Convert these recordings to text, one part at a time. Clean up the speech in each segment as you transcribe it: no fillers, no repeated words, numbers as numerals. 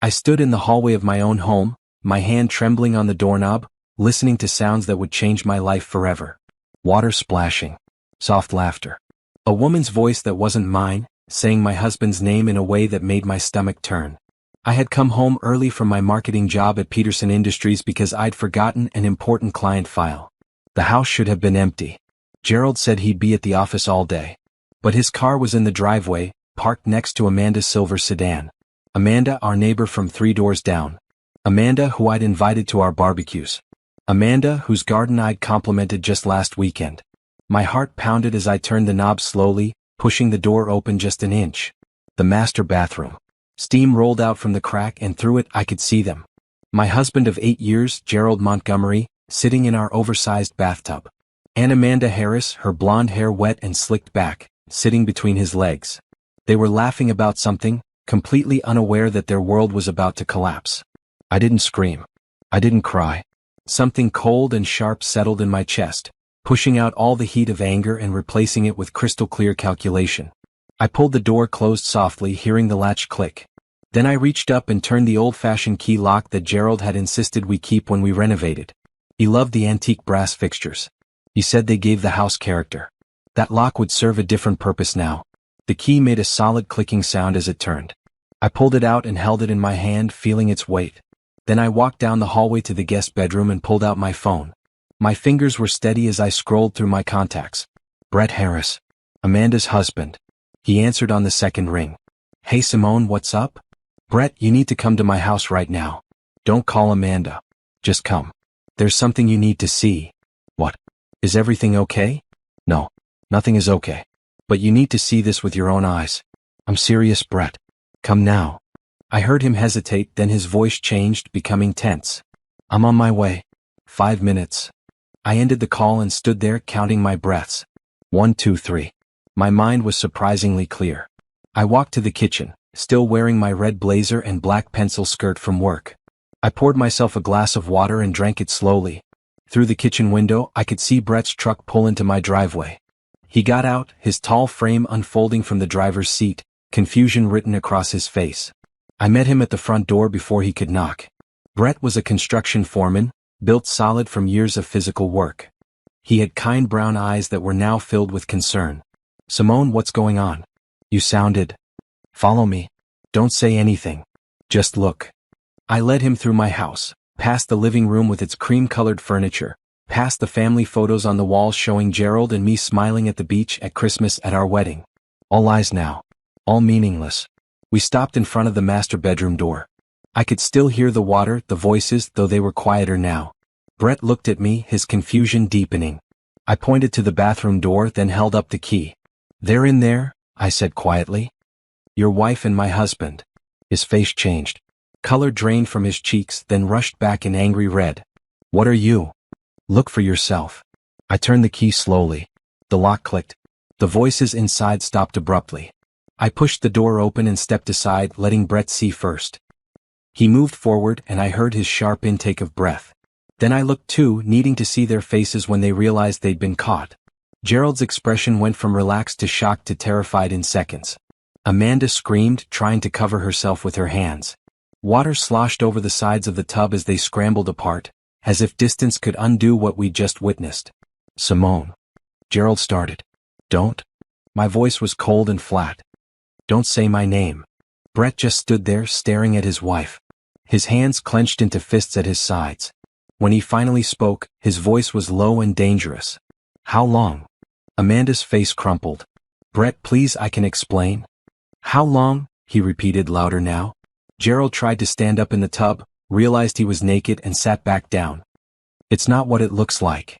I stood in the hallway of my own home, my hand trembling on the doorknob, listening to sounds that would change my life forever. Water splashing. Soft laughter. A woman's voice that wasn't mine, saying my husband's name in a way that made my stomach turn. I had come home early from my marketing job at Peterson Industries because I'd forgotten an important client file. The house should have been empty. Gerald said he'd be at the office all day. But his car was in the driveway, parked next to Amanda's silver sedan. Amanda, our neighbor from 3 doors down. Amanda, who I'd invited to our barbecues. Amanda, whose garden I'd complimented just last weekend. My heart pounded as I turned the knob slowly, pushing the door open just an inch. The master bathroom. Steam rolled out from the crack and through it I could see them. My husband of 8 years, Gerald Montgomery, sitting in our oversized bathtub. And Amanda Harris, her blonde hair wet and slicked back, sitting between his legs. They were laughing about something, completely unaware that their world was about to collapse. I didn't scream. I didn't cry. Something cold and sharp settled in my chest, pushing out all the heat of anger and replacing it with crystal clear calculation. I pulled the door closed softly, hearing the latch click. Then I reached up and turned the old-fashioned key lock that Gerald had insisted we keep when we renovated. He loved the antique brass fixtures. He said they gave the house character. That lock would serve a different purpose now. The key made a solid clicking sound as it turned. I pulled it out and held it in my hand, feeling its weight. Then I walked down the hallway to the guest bedroom and pulled out my phone. My fingers were steady as I scrolled through my contacts. Brett Harris. Amanda's husband. He answered on the second ring. Hey Simone, what's up? Brett, you need to come to my house right now. Don't call Amanda. Just come. There's something you need to see. What? Is everything okay? No. Nothing is okay. But you need to see this with your own eyes. I'm serious, Brett. Come now. I heard him hesitate, then his voice changed, becoming tense. I'm on my way. 5 minutes. I ended the call and stood there counting my breaths. 1, 2, 3. My mind was surprisingly clear. I walked to the kitchen, still wearing my red blazer and black pencil skirt from work. I poured myself a glass of water and drank it slowly. Through the kitchen window, I could see Brett's truck pull into my driveway. He got out, his tall frame unfolding from the driver's seat, confusion written across his face. I met him at the front door before he could knock. Brett was a construction foreman, built solid from years of physical work. He had kind brown eyes that were now filled with concern. Simone, what's going on? You sounded... Follow me. Don't say anything. Just look. I led him through my house, past the living room with its cream-colored furniture, past the family photos on the walls showing Gerald and me smiling at the beach at Christmas at our wedding. All lies now. All meaningless. We stopped in front of the master bedroom door. I could still hear the water, the voices, though they were quieter now. Brett looked at me, his confusion deepening. I pointed to the bathroom door, then held up the key. They're in there, I said quietly. Your wife and my husband. His face changed. Color drained from his cheeks, then rushed back in angry red. What are you? Look for yourself. I turned the key slowly. The lock clicked. The voices inside stopped abruptly. I pushed the door open and stepped aside, letting Brett see first. He moved forward and I heard his sharp intake of breath. Then I looked too, needing to see their faces when they realized they'd been caught. Gerald's expression went from relaxed to shocked to terrified in seconds. Amanda screamed, trying to cover herself with her hands. Water sloshed over the sides of the tub as they scrambled apart, as if distance could undo what we'd just witnessed. Simone. Gerald started. Don't. My voice was cold and flat. Don't say my name. Brett just stood there, staring at his wife. His hands clenched into fists at his sides. When he finally spoke, his voice was low and dangerous. How long? Amanda's face crumpled. Brett, please, I can explain. How long? He repeated louder now. Gerald tried to stand up in the tub, realized he was naked and sat back down. It's not what it looks like.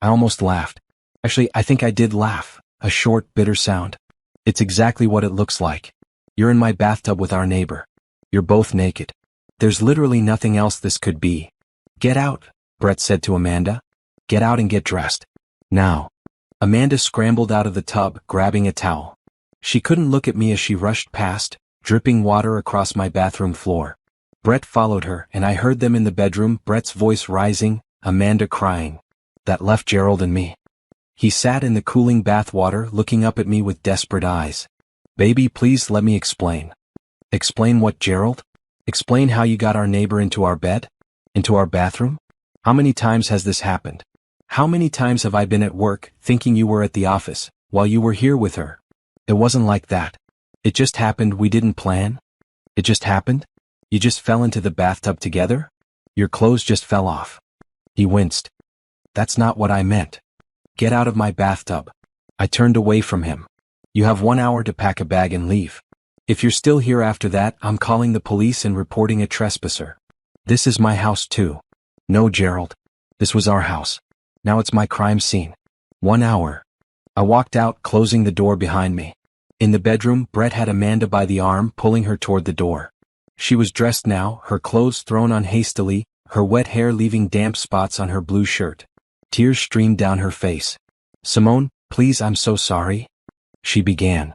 I almost laughed. Actually, I think I did laugh, a short, bitter sound. It's exactly what it looks like. You're in my bathtub with our neighbor. You're both naked. There's literally nothing else this could be. Get out, Brett said to Amanda. Get out and get dressed. Now. Amanda scrambled out of the tub, grabbing a towel. She couldn't look at me as she rushed past, dripping water across my bathroom floor. Brett followed her, and I heard them in the bedroom, Brett's voice rising, Amanda crying. That left Gerald and me. He sat in the cooling bath water, looking up at me with desperate eyes. Baby, please let me explain. Explain what, Gerald? Explain how you got our neighbor into our bed? Into our bathroom? How many times has this happened? How many times have I been at work, thinking you were at the office, while you were here with her? It wasn't like that. It just happened. We didn't plan. It just happened? You just fell into the bathtub together? Your clothes just fell off. He winced. That's not what I meant. Get out of my bathtub. I turned away from him. You have 1 hour to pack a bag and leave. If you're still here after that, I'm calling the police and reporting a trespasser. This is my house too. No, Gerald. This was our house. Now it's my crime scene. 1 hour. I walked out, closing the door behind me. In the bedroom, Brett had Amanda by the arm, pulling her toward the door. She was dressed now, her clothes thrown on hastily, her wet hair leaving damp spots on her blue shirt. Tears streamed down her face. Simone, please, I'm so sorry. She began.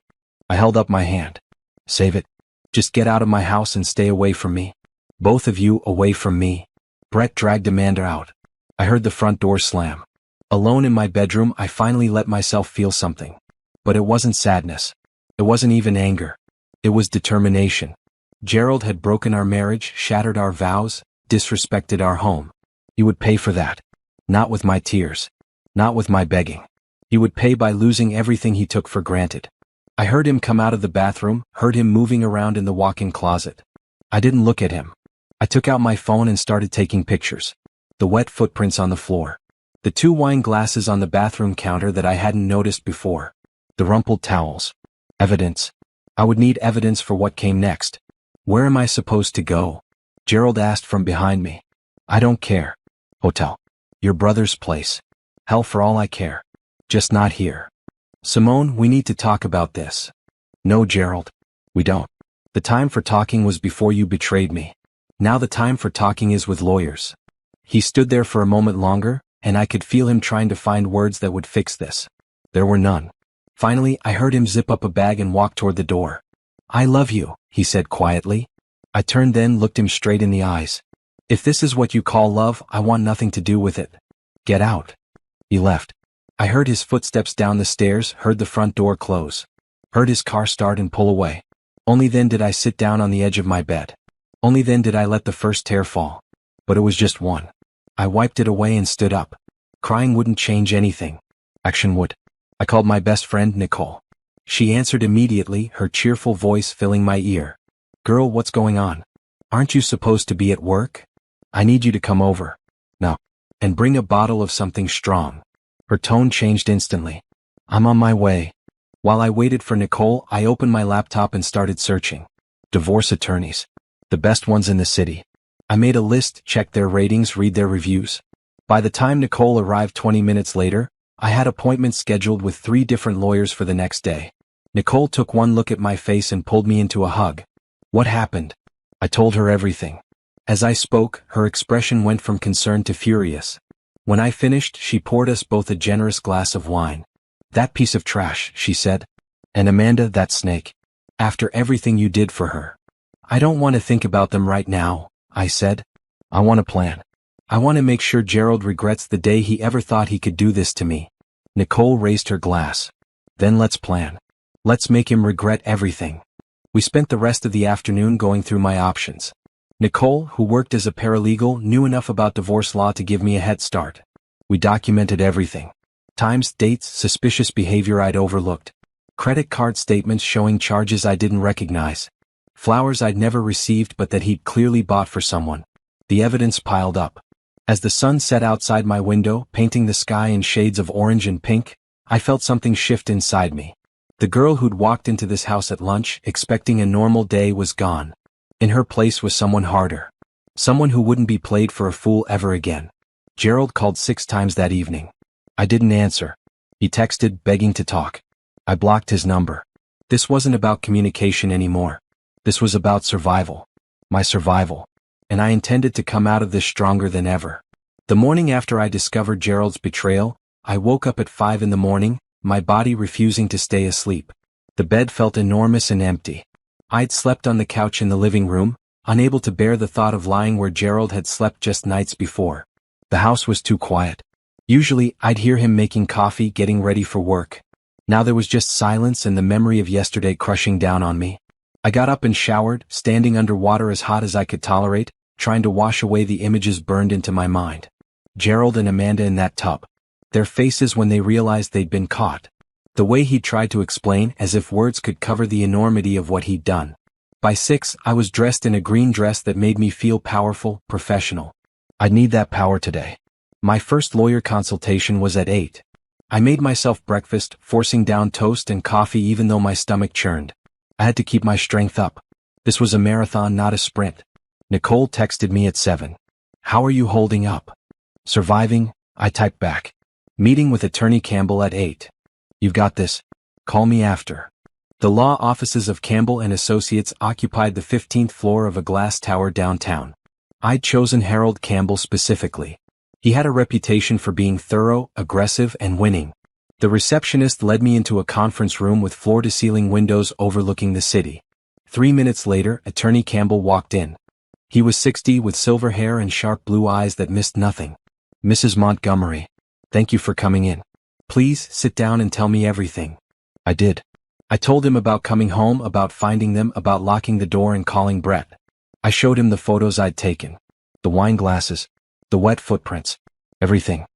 I held up my hand. Save it. Just get out of my house and stay away from me. Both of you away from me. Brett dragged Amanda out. I heard the front door slam. Alone in my bedroom, I finally let myself feel something. But it wasn't sadness. It wasn't even anger. It was determination. Gerald had broken our marriage, shattered our vows, disrespected our home. He would pay for that. Not with my tears. Not with my begging. He would pay by losing everything he took for granted. I heard him come out of the bathroom, heard him moving around in the walk-in closet. I didn't look at him. I took out my phone and started taking pictures. The wet footprints on the floor. The 2 wine glasses on the bathroom counter that I hadn't noticed before. The rumpled towels. Evidence. I would need evidence for what came next. Where am I supposed to go? Gerald asked from behind me. I don't care. Hotel. Your brother's place. Hell, for all I care. Just not here. Simone, we need to talk about this. No, Gerald. We don't. The time for talking was before you betrayed me. Now the time for talking is with lawyers. He stood there for a moment longer, and I could feel him trying to find words that would fix this. There were none. Finally, I heard him zip up a bag and walk toward the door. I love you, he said quietly. I turned, then looked him straight in the eyes. If this is what you call love, I want nothing to do with it. Get out. He left. I heard his footsteps down the stairs, heard the front door close. Heard his car start and pull away. Only then did I sit down on the edge of my bed. Only then did I let the first tear fall. But it was just one. I wiped it away and stood up. Crying wouldn't change anything. Action would. I called my best friend, Nicole. She answered immediately, her cheerful voice filling my ear. Girl, what's going on? Aren't you supposed to be at work? I need you to come over. No. And bring a bottle of something strong. Her tone changed instantly. I'm on my way. While I waited for Nicole, I opened my laptop and started searching. Divorce attorneys. The best ones in the city. I made a list, checked their ratings, read their reviews. By the time Nicole arrived 20 minutes later, I had appointments scheduled with 3 different lawyers for the next day. Nicole took one look at my face and pulled me into a hug. What happened? I told her everything. As I spoke, her expression went from concern to furious. When I finished, she poured us both a generous glass of wine. That piece of trash, she said. And Amanda, that snake. After everything you did for her. I don't want to think about them right now, I said. I want a plan. I want to make sure Gerald regrets the day he ever thought he could do this to me. Nicole raised her glass. Then let's plan. Let's make him regret everything. We spent the rest of the afternoon going through my options. Nicole, who worked as a paralegal, knew enough about divorce law to give me a head start. We documented everything. Times, dates, suspicious behavior I'd overlooked. Credit card statements showing charges I didn't recognize. Flowers I'd never received but that he'd clearly bought for someone. The evidence piled up. As the sun set outside my window, painting the sky in shades of orange and pink, I felt something shift inside me. The girl who'd walked into this house at lunch, expecting a normal day, was gone. In her place was someone harder. Someone who wouldn't be played for a fool ever again. Gerald called 6 times that evening. I didn't answer. He texted, begging to talk. I blocked his number. This wasn't about communication anymore. This was about survival. My survival. And I intended to come out of this stronger than ever. The morning after I discovered Gerald's betrayal, I woke up at 5 in the morning, my body refusing to stay asleep. The bed felt enormous and empty. I'd slept on the couch in the living room, unable to bear the thought of lying where Gerald had slept just nights before. The house was too quiet. Usually, I'd hear him making coffee, getting ready for work. Now there was just silence and the memory of yesterday crushing down on me. I got up and showered, standing under water as hot as I could tolerate, trying to wash away the images burned into my mind. Gerald and Amanda in that tub. Their faces when they realized they'd been caught. The way he tried to explain as if words could cover the enormity of what he'd done. By 6, I was dressed in a green dress that made me feel powerful, professional. I'd need that power today. My first lawyer consultation was at 8. I made myself breakfast, forcing down toast and coffee even though my stomach churned. I had to keep my strength up. This was a marathon, not a sprint. Nicole texted me at 7. How are you holding up? Surviving, I typed back. Meeting with Attorney Campbell at 8. You've got this. Call me after. The law offices of Campbell and Associates occupied the 15th floor of a glass tower downtown. I'd chosen Harold Campbell specifically. He had a reputation for being thorough, aggressive, and winning. The receptionist led me into a conference room with floor-to-ceiling windows overlooking the city. 3 minutes later, Attorney Campbell walked in. He was 60 with silver hair and sharp blue eyes that missed nothing. Mrs. Montgomery, thank you for coming in. Please sit down and tell me everything. I did. I told him about coming home, about finding them, about locking the door and calling Brett. I showed him the photos I'd taken. The wine glasses. The wet footprints. Everything.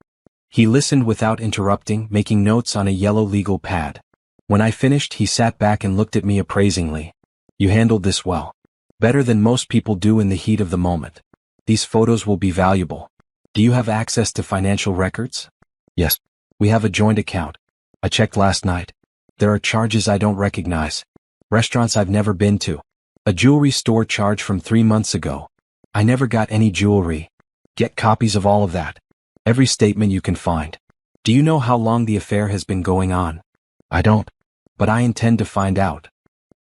He listened without interrupting, making notes on a yellow legal pad. When I finished, he sat back and looked at me appraisingly. You handled this well. Better than most people do in the heat of the moment. These photos will be valuable. Do you have access to financial records? Yes. We have a joint account. I checked last night. There are charges I don't recognize. Restaurants I've never been to. A jewelry store charge from 3 months ago. I never got any jewelry. Get copies of all of that. Every statement you can find. Do you know how long the affair has been going on? I don't. But I intend to find out.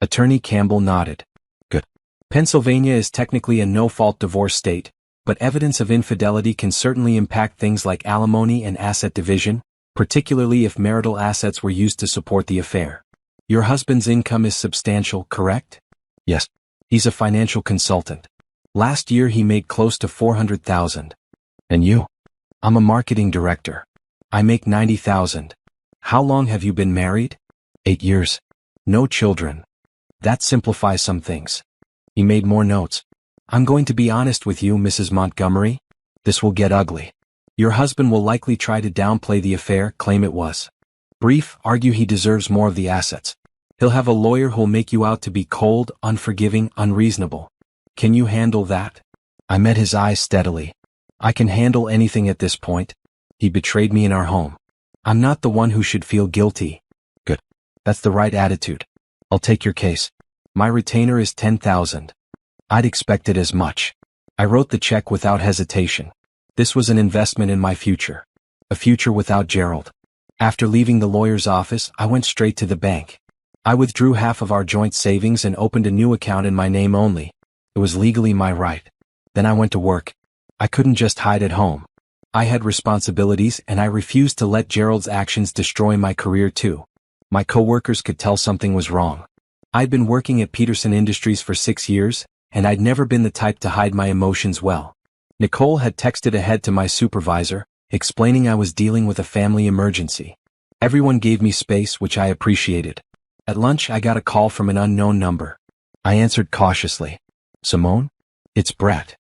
Attorney Campbell nodded. Good. Pennsylvania is technically a no-fault divorce state, but evidence of infidelity can certainly impact things like alimony and asset division, particularly if marital assets were used to support the affair. Your husband's income is substantial, correct? Yes. He's a financial consultant. Last year he made close to $400,000. And you? I'm a marketing director. I make $90,000. How long have you been married? 8 years. No children. That simplifies some things. He made more notes. I'm going to be honest with you, Mrs. Montgomery. This will get ugly. Your husband will likely try to downplay the affair, claim it was brief, argue he deserves more of the assets. He'll have a lawyer who'll make you out to be cold, unforgiving, unreasonable. Can you handle that? I met his eyes steadily. I can handle anything at this point. He betrayed me in our home. I'm not the one who should feel guilty. Good. That's the right attitude. I'll take your case. My retainer is $10,000. I'd expected as much. I wrote the check without hesitation. This was an investment in my future. A future without Gerald. After leaving the lawyer's office, I went straight to the bank. I withdrew half of our joint savings and opened a new account in my name only. It was legally my right. Then I went to work. I couldn't just hide at home. I had responsibilities and I refused to let Gerald's actions destroy my career too. My coworkers could tell something was wrong. I'd been working at Peterson Industries for 6 years, and I'd never been the type to hide my emotions well. Nicole had texted ahead to my supervisor, explaining I was dealing with a family emergency. Everyone gave me space, which I appreciated. At lunch, I got a call from an unknown number. I answered cautiously. Simone? It's Brett.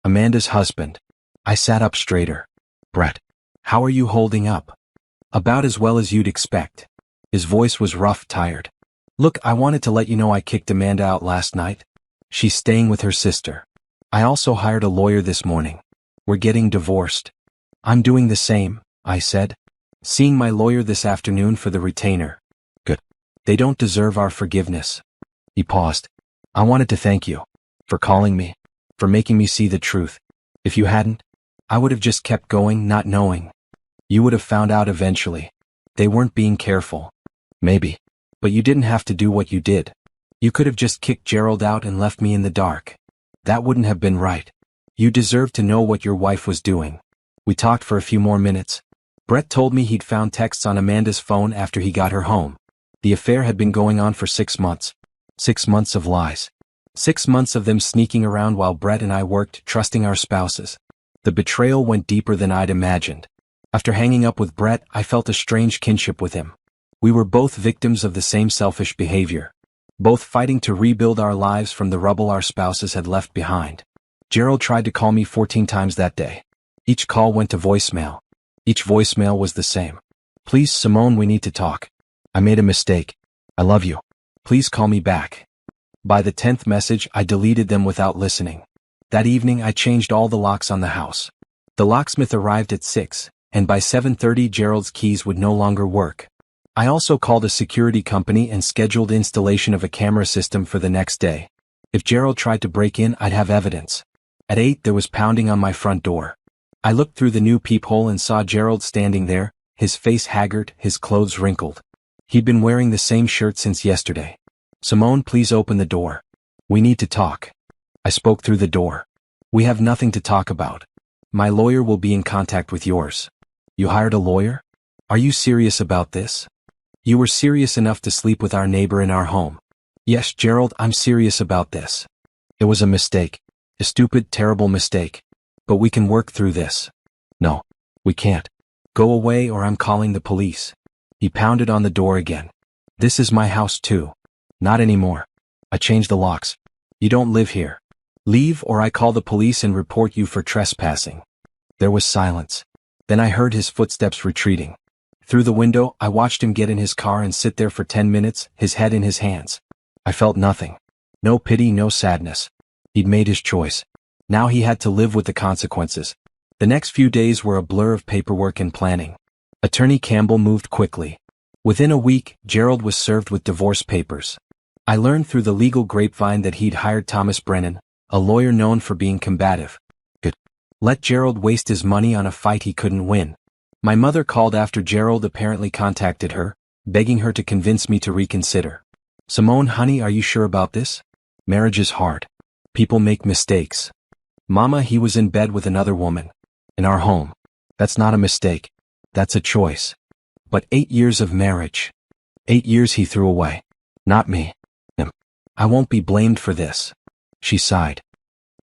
Amanda's husband. I sat up straighter. Brett. How are you holding up? About as well as you'd expect. His voice was rough, tired. Look, I wanted to let you know I kicked Amanda out last night. She's staying with her sister. I also hired a lawyer this morning. We're getting divorced. I'm doing the same, I said. Seeing my lawyer this afternoon for the retainer. Good. They don't deserve our forgiveness. He paused. I wanted to thank you. For calling me. For making me see the truth. If you hadn't, I would have just kept going, not knowing. You would have found out eventually. They weren't being careful. Maybe. But you didn't have to do what you did. You could have just kicked Gerald out and left me in the dark. That wouldn't have been right. You deserve to know what your wife was doing. We talked for a few more minutes. Brett told me he'd found texts on Amanda's phone after he got her home. The affair had been going on for 6 months. 6 months of lies. 6 months of them sneaking around while Brett and I worked, trusting our spouses. The betrayal went deeper than I'd imagined. After hanging up with Brett, I felt a strange kinship with him. We were both victims of the same selfish behavior. both fighting to rebuild our lives from the rubble our spouses had left behind. Gerald tried to call me 14 times that day. Each call went to voicemail. Each voicemail was the same. Please, Simone, we need to talk. I made a mistake. I love you. Please call me back. By the 10th message, I deleted them without listening. That evening, I changed all the locks on the house. The locksmith arrived at 6, and by 7:30 Gerald's keys would no longer work. I also called a security company and scheduled installation of a camera system for the next day. If Gerald tried to break in, I'd have evidence. At 8 there was pounding on my front door. I looked through the new peephole and saw Gerald standing there, his face haggard, his clothes wrinkled. He'd been wearing the same shirt since yesterday. Simone, please open the door. We need to talk. I spoke through the door. We have nothing to talk about. My lawyer will be in contact with yours. You hired a lawyer? Are you serious about this? You were serious enough to sleep with our neighbor in our home. Yes, Gerald, I'm serious about this. It was a mistake. A stupid, terrible mistake. But we can work through this. No, we can't. Go away or I'm calling the police. He pounded on the door again. This is my house too. Not anymore. I changed the locks. You don't live here. Leave or I call the police and report you for trespassing. There was silence. Then I heard his footsteps retreating. Through the window, I watched him get in his car and sit there for 10 minutes, his head in his hands. I felt nothing. No pity, no sadness. He'd made his choice. Now he had to live with the consequences. The next few days were a blur of paperwork and planning. Attorney Campbell moved quickly. Within a week, Gerald was served with divorce papers. I learned through the legal grapevine that he'd hired Thomas Brennan, a lawyer known for being combative. Good. Let Gerald waste his money on a fight he couldn't win. My mother called after Gerald apparently contacted her, begging her to convince me to reconsider. Simone, honey, are you sure about this? Marriage is hard. People make mistakes. Mama, he was in bed with another woman. In our home. That's not a mistake. That's a choice. But 8 years of marriage. 8 years he threw away. Not me. Him. I won't be blamed for this. She sighed.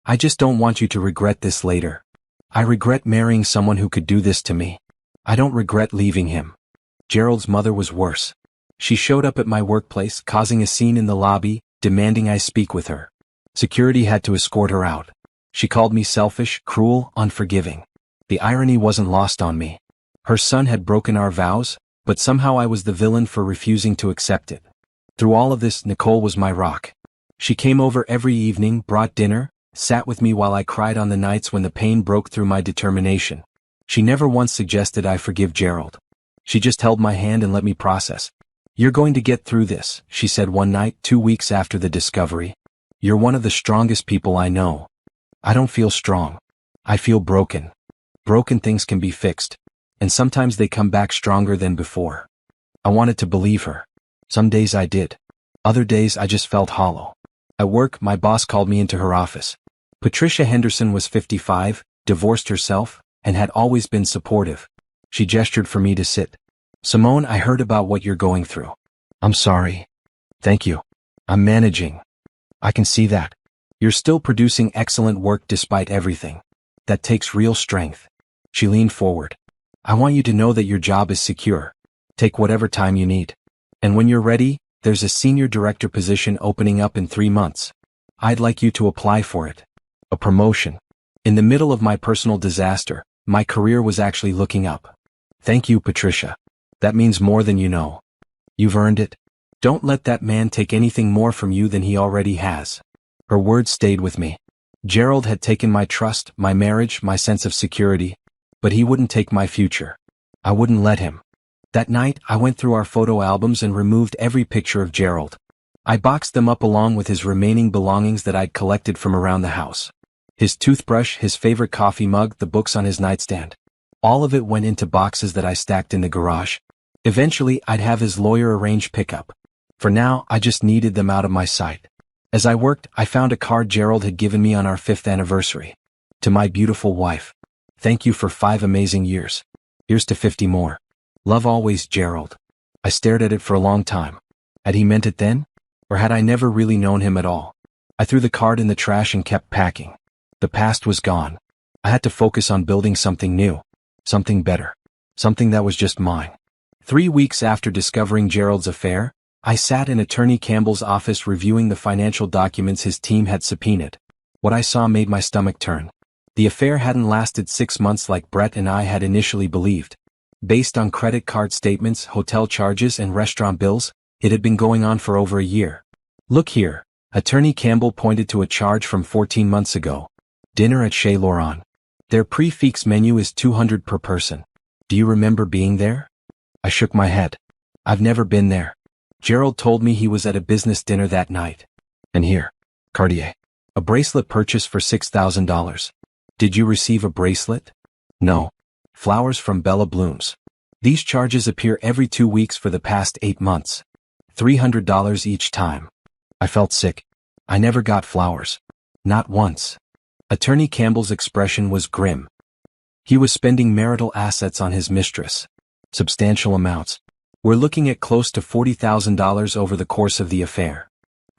I just don't want you to regret this later. I regret marrying someone who could do this to me. I don't regret leaving him. Gerald's mother was worse. She showed up at my workplace, causing a scene in the lobby, demanding I speak with her. Security had to escort her out. She called me selfish, cruel, unforgiving. The irony wasn't lost on me. Her son had broken our vows, but somehow I was the villain for refusing to accept it. Through all of this, Nicole was my rock. She came over every evening, brought dinner, sat with me while I cried on the nights when the pain broke through my determination. She never once suggested I forgive Gerald. She just held my hand and let me process. You're going to get through this, she said one night 2 weeks after the discovery. You're one of the strongest people I know. I don't feel strong. I feel broken. Broken things can be fixed. And sometimes they come back stronger than before. I wanted to believe her. Some days I did. Other days I just felt hollow. At work, my boss called me into her office. Patricia Henderson was 55, divorced herself, and had always been supportive. She gestured for me to sit. Simone, I heard about what you're going through. I'm sorry. Thank you. I'm managing. I can see that. You're still producing excellent work despite everything. That takes real strength. She leaned forward. I want you to know that your job is secure. Take whatever time you need. And when you're ready, there's a senior director position opening up in 3 months. I'd like you to apply for it. A promotion. In the middle of my personal disaster, my career was actually looking up. Thank you, Patricia. That means more than you know. You've earned it. Don't let that man take anything more from you than he already has. Her words stayed with me. Gerald had taken my trust, my marriage, my sense of security, but he wouldn't take my future. I wouldn't let him. That night, I went through our photo albums and removed every picture of Gerald. I boxed them up along with his remaining belongings that I'd collected from around the house. His toothbrush, his favorite coffee mug, the books on his nightstand. All of it went into boxes that I stacked in the garage. Eventually, I'd have his lawyer arrange pickup. For now, I just needed them out of my sight. As I worked, I found a card Gerald had given me on our 5th anniversary. To my beautiful wife. Thank you for 5 amazing years. Here's to 50 more. Love always, Gerald. I stared at it for a long time. Had he meant it then? Or had I never really known him at all? I threw the card in the trash and kept packing. The past was gone. I had to focus on building something new. Something better. Something that was just mine. 3 weeks after discovering Gerald's affair, I sat in Attorney Campbell's office reviewing the financial documents his team had subpoenaed. What I saw made my stomach turn. The affair hadn't lasted 6 months like Brett and I had initially believed. Based on credit card statements, hotel charges, and restaurant bills, it had been going on for over a year. Look here, Attorney Campbell pointed to a charge from 14 months ago. Dinner at Chez Laurent. Their prix-fixe menu is $200 per person. Do you remember being there? I shook my head. I've never been there. Gerald told me he was at a business dinner that night. And here, Cartier. A bracelet purchased for $6,000. Did you receive a bracelet? No. Flowers from Bella Blooms. These charges appear every 2 weeks for the past 8 months. $300 each time. I felt sick. I never got flowers. Not once. Attorney Campbell's expression was grim. He was spending marital assets on his mistress. Substantial amounts. We're looking at close to $40,000 over the course of the affair.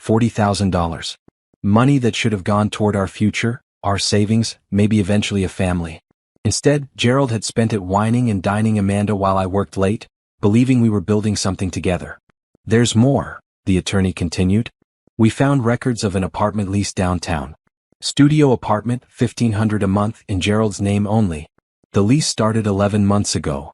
$40,000. Money that should have gone toward our future, our savings, maybe eventually a family. Instead, Gerald had spent it whining and dining Amanda while I worked late, believing we were building something together. There's more, the attorney continued. We found records of an apartment lease downtown. Studio apartment, $1,500 a month in Gerald's name only. The lease started 11 months ago.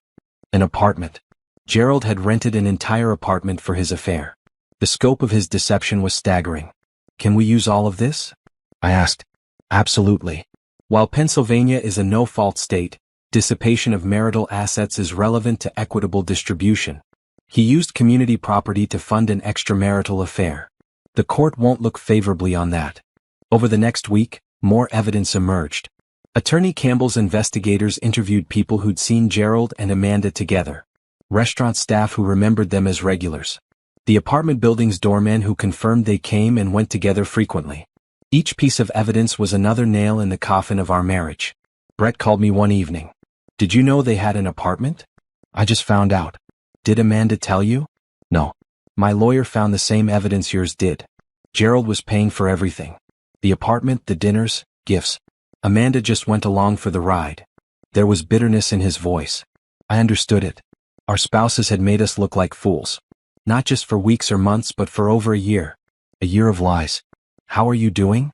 An apartment. Gerald had rented an entire apartment for his affair. The scope of his deception was staggering. Can we use all of this? I asked. Absolutely. While Pennsylvania is a no-fault state, dissipation of marital assets is relevant to equitable distribution. He used community property to fund an extramarital affair. The court won't look favorably on that. Over the next week, more evidence emerged. Attorney Campbell's investigators interviewed people who'd seen Gerald and Amanda together. Restaurant staff who remembered them as regulars. The apartment building's doorman who confirmed they came and went together frequently. Each piece of evidence was another nail in the coffin of our marriage. Brett called me one evening. Did you know they had an apartment? I just found out. Did Amanda tell you? No. My lawyer found the same evidence yours did. Gerald was paying for everything. The apartment, the dinners, gifts. Amanda just went along for the ride. There was bitterness in his voice. I understood it. Our spouses had made us look like fools. Not just for weeks or months but for over a year. A year of lies. How are you doing?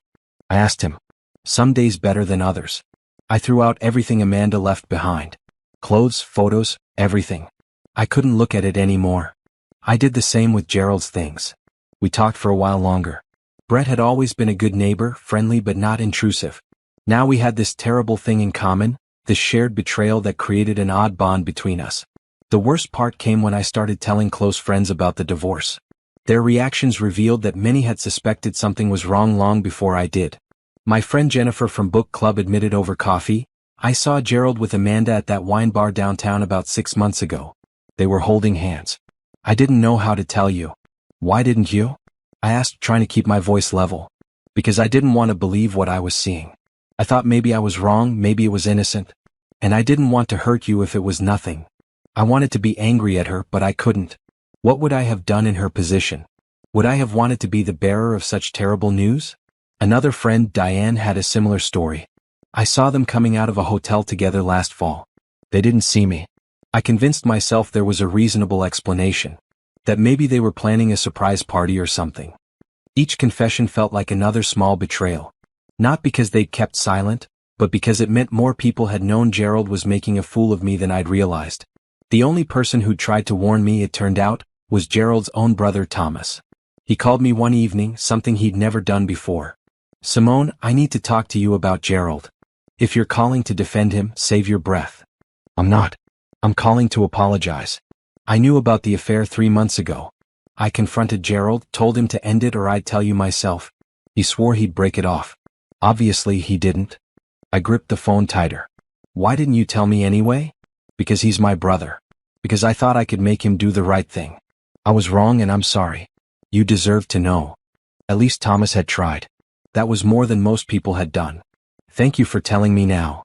I asked him. Some days better than others. I threw out everything Amanda left behind. Clothes, photos, everything. I couldn't look at it anymore. I did the same with Gerald's things. We talked for a while longer. Brett had always been a good neighbor, friendly but not intrusive. Now we had this terrible thing in common, this shared betrayal that created an odd bond between us. The worst part came when I started telling close friends about the divorce. Their reactions revealed that many had suspected something was wrong long before I did. My friend Jennifer from book club admitted over coffee, I saw Gerald with Amanda at that wine bar downtown about 6 months ago. They were holding hands. I didn't know how to tell you. Why didn't you? I asked, trying to keep my voice level. Because I didn't want to believe what I was seeing. I thought maybe I was wrong, maybe it was innocent. And I didn't want to hurt you if it was nothing. I wanted to be angry at her, but I couldn't. What would I have done in her position? Would I have wanted to be the bearer of such terrible news? Another friend, Diane, had a similar story. I saw them coming out of a hotel together last fall. They didn't see me. I convinced myself there was a reasonable explanation. That maybe they were planning a surprise party or something. Each confession felt like another small betrayal. Not because they'd kept silent, but because it meant more people had known Gerald was making a fool of me than I'd realized. The only person who'd tried to warn me, it turned out, was Gerald's own brother Thomas. He called me one evening, something he'd never done before. Simone, I need to talk to you about Gerald. If you're calling to defend him, save your breath. I'm not. I'm calling to apologize. I knew about the affair 3 months ago. I confronted Gerald, told him to end it or I'd tell you myself. He swore he'd break it off. Obviously he didn't. I gripped the phone tighter. Why didn't you tell me anyway? Because he's my brother. Because I thought I could make him do the right thing. I was wrong and I'm sorry. You deserve to know. At least Thomas had tried. That was more than most people had done. Thank you for telling me now.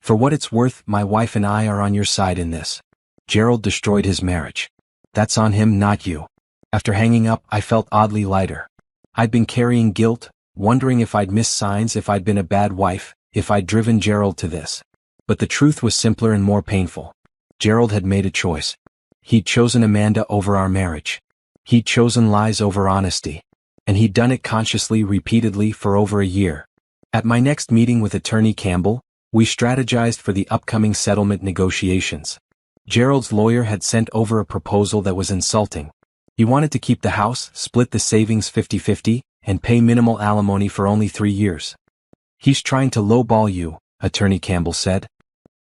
For what it's worth, my wife and I are on your side in this. Gerald destroyed his marriage. That's on him, not you. After hanging up, I felt oddly lighter. I'd been carrying guilt, wondering if I'd missed signs, if I'd been a bad wife, if I'd driven Gerald to this. But the truth was simpler and more painful. Gerald had made a choice. He'd chosen Amanda over our marriage. He'd chosen lies over honesty. And he'd done it consciously, repeatedly, for over a year. At my next meeting with Attorney Campbell, we strategized for the upcoming settlement negotiations. Gerald's lawyer had sent over a proposal that was insulting. He wanted to keep the house, split the savings 50-50, and pay minimal alimony for only 3 years. He's trying to lowball you, Attorney Campbell said.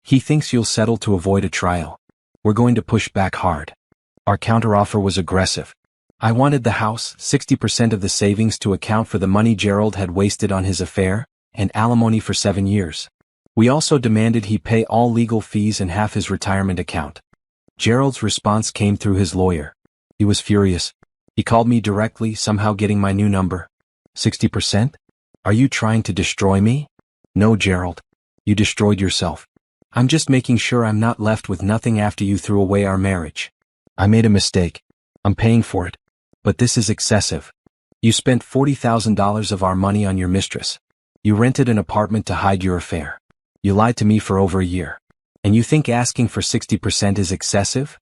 He thinks you'll settle to avoid a trial. We're going to push back hard. Our counteroffer was aggressive. I wanted the house, 60% of the savings to account for the money Gerald had wasted on his affair, and alimony for 7 years. We also demanded he pay all legal fees and half his retirement account. Gerald's response came through his lawyer. He was furious. He called me directly, somehow getting my new number. 60%? Are you trying to destroy me? No, Gerald. You destroyed yourself. I'm just making sure I'm not left with nothing after you threw away our marriage. I made a mistake. I'm paying for it. But this is excessive. You spent $40,000 of our money on your mistress. You rented an apartment to hide your affair. You lied to me for over a year. And you think asking for 60% is excessive?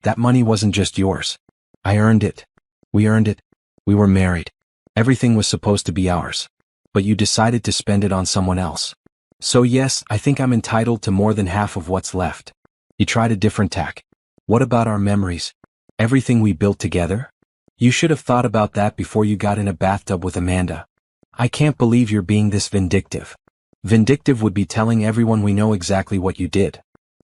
That money wasn't just yours. I earned it. We earned it. We were married. Everything was supposed to be ours. But you decided to spend it on someone else. So yes, I think I'm entitled to more than half of what's left. You tried a different tack. What about our memories? Everything we built together? You should have thought about that before you got in a bathtub with Amanda. I can't believe you're being this vindictive. Vindictive would be telling everyone we know exactly what you did.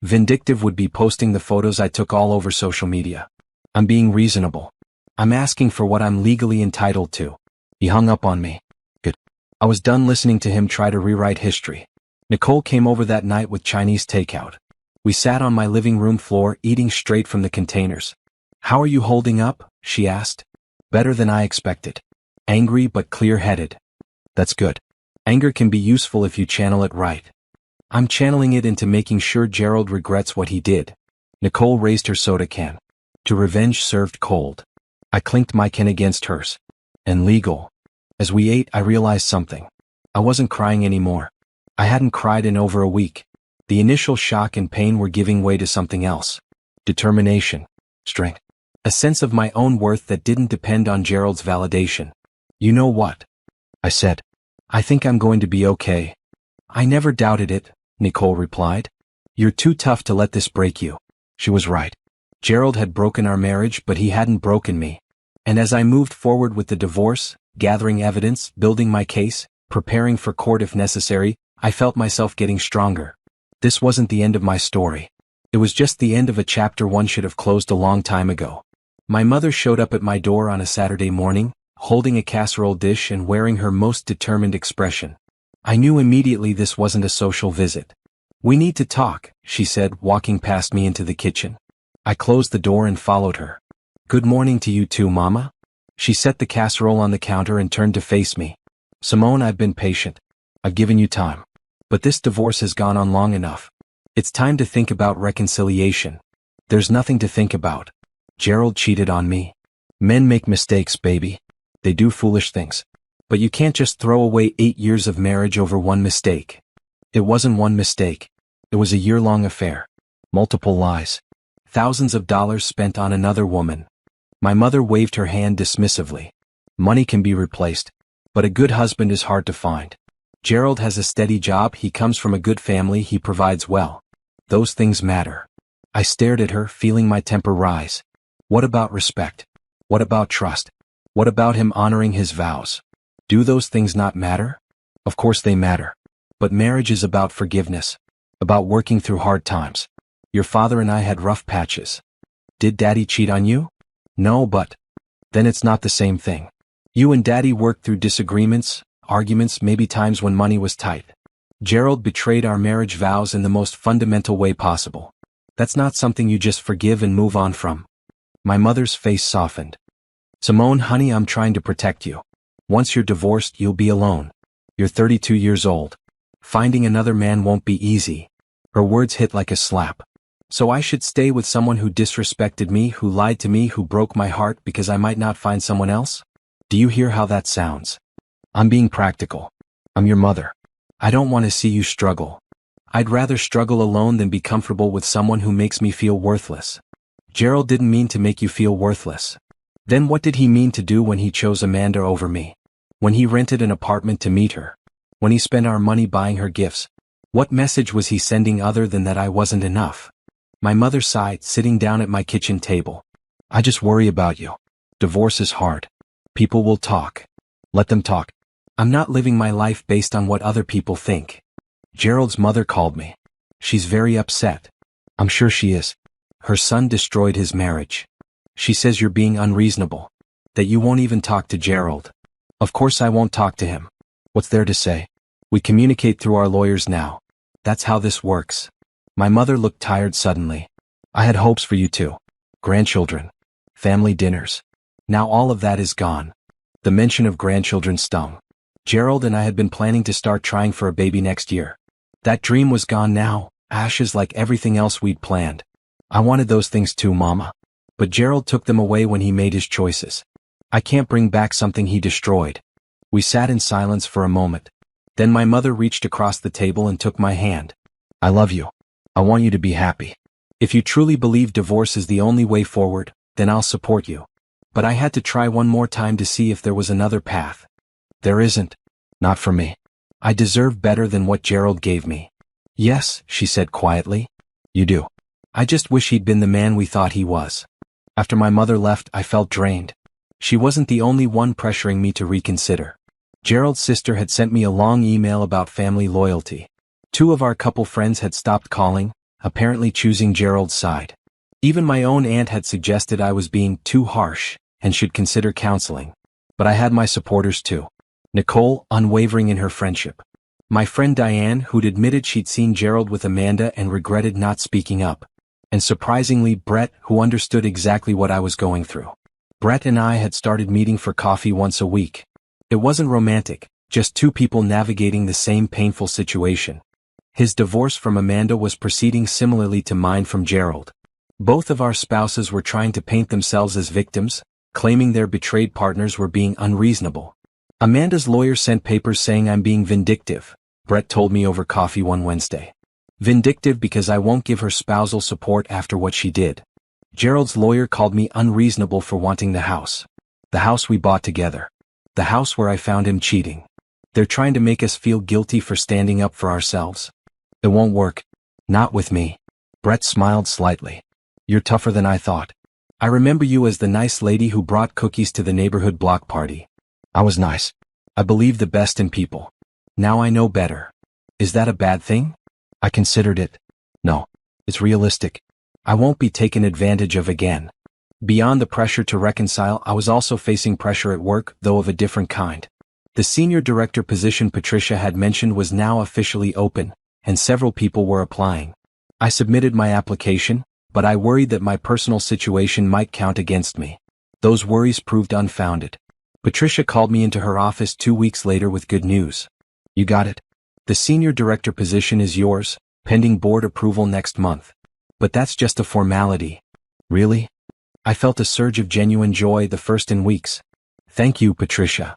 Vindictive would be posting the photos I took all over social media. I'm being reasonable. I'm asking for what I'm legally entitled to. He hung up on me. Good. I was done listening to him try to rewrite history. Nicole came over that night with Chinese takeout. We sat on my living room floor eating straight from the containers. How are you holding up? She asked. Better than I expected. Angry but clear-headed. That's good. Anger can be useful if you channel it right. I'm channeling it into making sure Gerald regrets what he did. Nicole raised her soda can. To revenge served cold. I clinked my can against hers. And legal. As we ate, I realized something. I wasn't crying anymore. I hadn't cried in over a week. The initial shock and pain were giving way to something else. Determination. Strength. A sense of my own worth that didn't depend on Gerald's validation. You know what? I said. I think I'm going to be okay. I never doubted it, Nicole replied. You're too tough to let this break you. She was right. Gerald had broken our marriage, but he hadn't broken me. And as I moved forward with the divorce, gathering evidence, building my case, preparing for court if necessary, I felt myself getting stronger. This wasn't the end of my story. It was just the end of a chapter one should have closed a long time ago. My mother showed up at my door on a Saturday morning, holding a casserole dish and wearing her most determined expression. I knew immediately this wasn't a social visit. We need to talk, she said, walking past me into the kitchen. I closed the door and followed her. Good morning to you too, Mama. She set the casserole on the counter and turned to face me. Simone, I've been patient. I've given you time. But this divorce has gone on long enough. It's time to think about reconciliation. There's nothing to think about. Gerald cheated on me. Men make mistakes, baby. They do foolish things. But you can't just throw away 8 years of marriage over one mistake. It wasn't one mistake. It was a year-long affair. Multiple lies. Thousands of dollars spent on another woman. My mother waved her hand dismissively. Money can be replaced. But a good husband is hard to find. Gerald has a steady job, he comes from a good family, he provides well. Those things matter. I stared at her, feeling my temper rise. What about respect? What about trust? What about him honoring his vows? Do those things not matter? Of course they matter. But marriage is about forgiveness. About working through hard times. Your father and I had rough patches. Did Daddy cheat on you? No, but then it's not the same thing. You and Daddy worked through disagreements, arguments, maybe times when money was tight. Gerald betrayed our marriage vows in the most fundamental way possible. That's not something you just forgive and move on from. My mother's face softened. Simone, honey, I'm trying to protect you. Once you're divorced, you'll be alone. You're 32 years old. Finding another man won't be easy. Her words hit like a slap. So I should stay with someone who disrespected me, who lied to me, who broke my heart because I might not find someone else? Do you hear how that sounds? I'm being practical. I'm your mother. I don't want to see you struggle. I'd rather struggle alone than be comfortable with someone who makes me feel worthless. Gerald didn't mean to make you feel worthless. Then what did he mean to do when he chose Amanda over me? When he rented an apartment to meet her? When he spent our money buying her gifts? What message was he sending other than that I wasn't enough? My mother sighed, sitting down at my kitchen table. I just worry about you. Divorce is hard. People will talk. Let them talk. I'm not living my life based on what other people think. Gerald's mother called me. She's very upset. I'm sure she is. Her son destroyed his marriage. She says you're being unreasonable. That you won't even talk to Gerald. Of course I won't talk to him. What's there to say? We communicate through our lawyers now. That's how this works. My mother looked tired suddenly. I had hopes for you too. Grandchildren. Family dinners. Now all of that is gone. The mention of grandchildren stung. Gerald and I had been planning to start trying for a baby next year. That dream was gone now, ashes like everything else we'd planned. I wanted those things too, Mama. But Gerald took them away when he made his choices. I can't bring back something he destroyed. We sat in silence for a moment. Then my mother reached across the table and took my hand. I love you. I want you to be happy. If you truly believe divorce is the only way forward, then I'll support you. But I had to try one more time to see if there was another path. There isn't. Not for me. I deserve better than what Gerald gave me. Yes, she said quietly. You do. I just wish he'd been the man we thought he was. After my mother left, I felt drained. She wasn't the only one pressuring me to reconsider. Gerald's sister had sent me a long email about family loyalty. 2 of our couple friends had stopped calling, apparently choosing Gerald's side. Even my own aunt had suggested I was being too harsh and should consider counseling. But I had my supporters too. Nicole, unwavering in her friendship. My friend Diane, who'd admitted she'd seen Gerald with Amanda and regretted not speaking up. And surprisingly, Brett, who understood exactly what I was going through. Brett and I had started meeting for coffee once a week. It wasn't romantic, just 2 people navigating the same painful situation. His divorce from Amanda was proceeding similarly to mine from Gerald. Both of our spouses were trying to paint themselves as victims, claiming their betrayed partners were being unreasonable. Amanda's lawyer sent papers saying I'm being vindictive, Brett told me over coffee one Wednesday. Vindictive because I won't give her spousal support after what she did. Gerald's lawyer called me unreasonable for wanting the house. The house we bought together. The house where I found him cheating. They're trying to make us feel guilty for standing up for ourselves. It won't work. Not with me. Brett smiled slightly. You're tougher than I thought. I remember you as the nice lady who brought cookies to the neighborhood block party. I was nice. I believe the best in people. Now I know better. Is that a bad thing? I considered it. No. It's realistic. I won't be taken advantage of again. Beyond the pressure to reconcile, I was also facing pressure at work, though of a different kind. The senior director position Patricia had mentioned was now officially open, and several people were applying. I submitted my application, but I worried that my personal situation might count against me. Those worries proved unfounded. Patricia called me into her office 2 weeks later with good news. You got it. The senior director position is yours, pending board approval next month. But that's just a formality. Really? I felt a surge of genuine joy the first in weeks. Thank you, Patricia.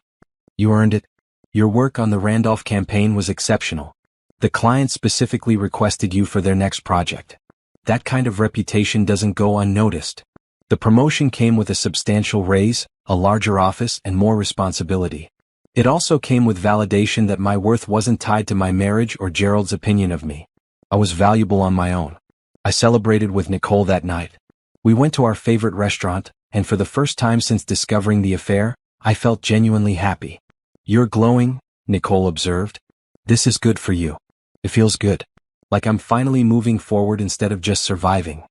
You earned it. Your work on the Randolph campaign was exceptional. The client specifically requested you for their next project. That kind of reputation doesn't go unnoticed. The promotion came with a substantial raise, a larger office, and more responsibility. It also came with validation that my worth wasn't tied to my marriage or Gerald's opinion of me. I was valuable on my own. I celebrated with Nicole that night. We went to our favorite restaurant, and for the first time since discovering the affair, I felt genuinely happy. You're glowing, Nicole observed. This is good for you. It feels good. Like I'm finally moving forward instead of just surviving.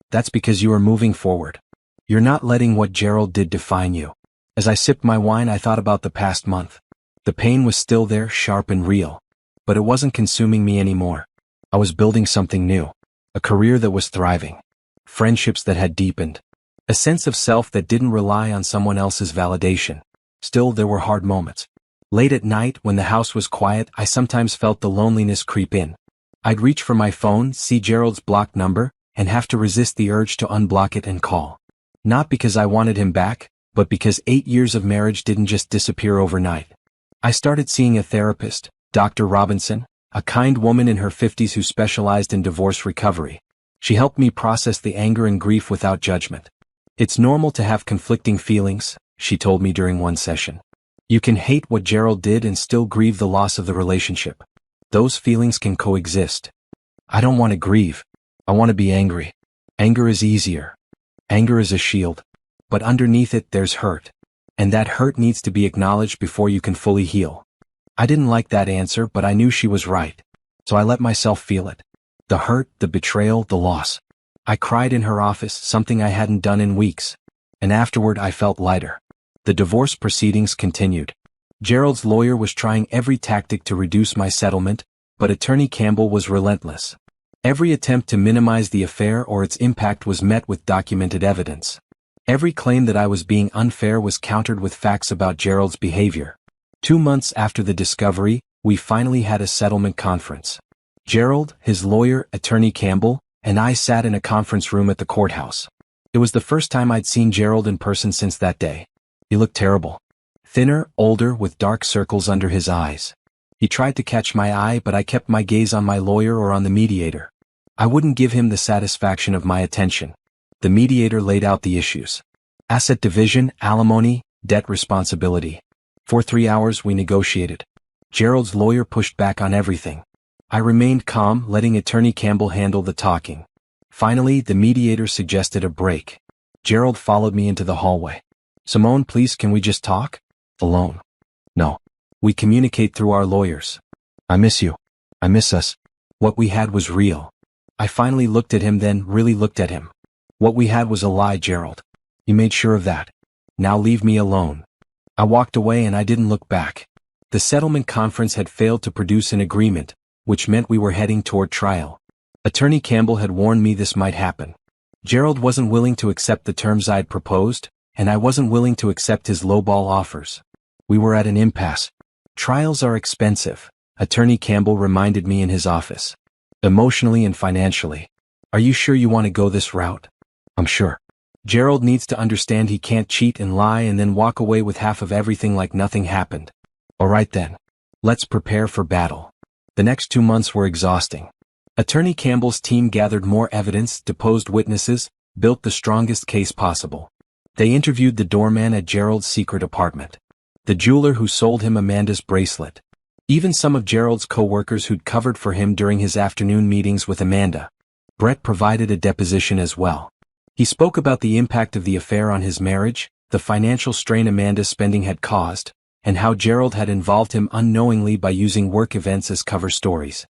That's because you are moving forward. You're not letting what Gerald did define you. As I sipped my wine, I thought about the past month. The pain was still there, sharp and real. But it wasn't consuming me anymore. I was building something new. A career that was thriving. Friendships that had deepened. A sense of self that didn't rely on someone else's validation. Still, there were hard moments. Late at night, when the house was quiet, I sometimes felt the loneliness creep in. I'd reach for my phone, see Gerald's blocked number, and have to resist the urge to unblock it and call. Not because I wanted him back, but because 8 years of marriage didn't just disappear overnight. I started seeing a therapist, Dr. Robinson, a kind woman in her 50s who specialized in divorce recovery. She helped me process the anger and grief without judgment. It's normal to have conflicting feelings, she told me during one session. You can hate what Gerald did and still grieve the loss of the relationship. Those feelings can coexist. I don't want to grieve. I want to be angry. Anger is easier. Anger is a shield. But underneath it there's hurt. And that hurt needs to be acknowledged before you can fully heal. I didn't like that answer, but I knew she was right. So I let myself feel it. The hurt, the betrayal, the loss. I cried in her office, something I hadn't done in weeks. And afterward I felt lighter. The divorce proceedings continued. Gerald's lawyer was trying every tactic to reduce my settlement, but Attorney Campbell was relentless. Every attempt to minimize the affair or its impact was met with documented evidence. Every claim that I was being unfair was countered with facts about Gerald's behavior. 2 months after the discovery, we finally had a settlement conference. Gerald, his lawyer, Attorney Campbell, and I sat in a conference room at the courthouse. It was the first time I'd seen Gerald in person since that day. He looked terrible. Thinner, older, with dark circles under his eyes. He tried to catch my eye, but I kept my gaze on my lawyer or on the mediator. I wouldn't give him the satisfaction of my attention. The mediator laid out the issues. Asset division, alimony, debt responsibility. For 3 hours we negotiated. Gerald's lawyer pushed back on everything. I remained calm, letting Attorney Campbell handle the talking. Finally, the mediator suggested a break. Gerald followed me into the hallway. Simone, please, can we just talk? Alone. No. We communicate through our lawyers. I miss you. I miss us. What we had was real. I finally looked at him, then really looked at him. What we had was a lie, Gerald. You made sure of that. Now leave me alone. I walked away and I didn't look back. The settlement conference had failed to produce an agreement, which meant we were heading toward trial. Attorney Campbell had warned me this might happen. Gerald wasn't willing to accept the terms I'd proposed, and I wasn't willing to accept his lowball offers. We were at an impasse. Trials are expensive, Attorney Campbell reminded me in his office. Emotionally and financially. Are you sure you want to go this route? I'm sure. Gerald needs to understand he can't cheat and lie and then walk away with half of everything like nothing happened. All right then. Let's prepare for battle. The next 2 months were exhausting. Attorney Campbell's team gathered more evidence, deposed witnesses, built the strongest case possible. They interviewed the doorman at Gerald's secret apartment. The jeweler who sold him Amanda's bracelet. Even some of Gerald's co-workers who'd covered for him during his afternoon meetings with Amanda. Brett provided a deposition as well. He spoke about the impact of the affair on his marriage, the financial strain Amanda's spending had caused, and how Gerald had involved him unknowingly by using work events as cover stories.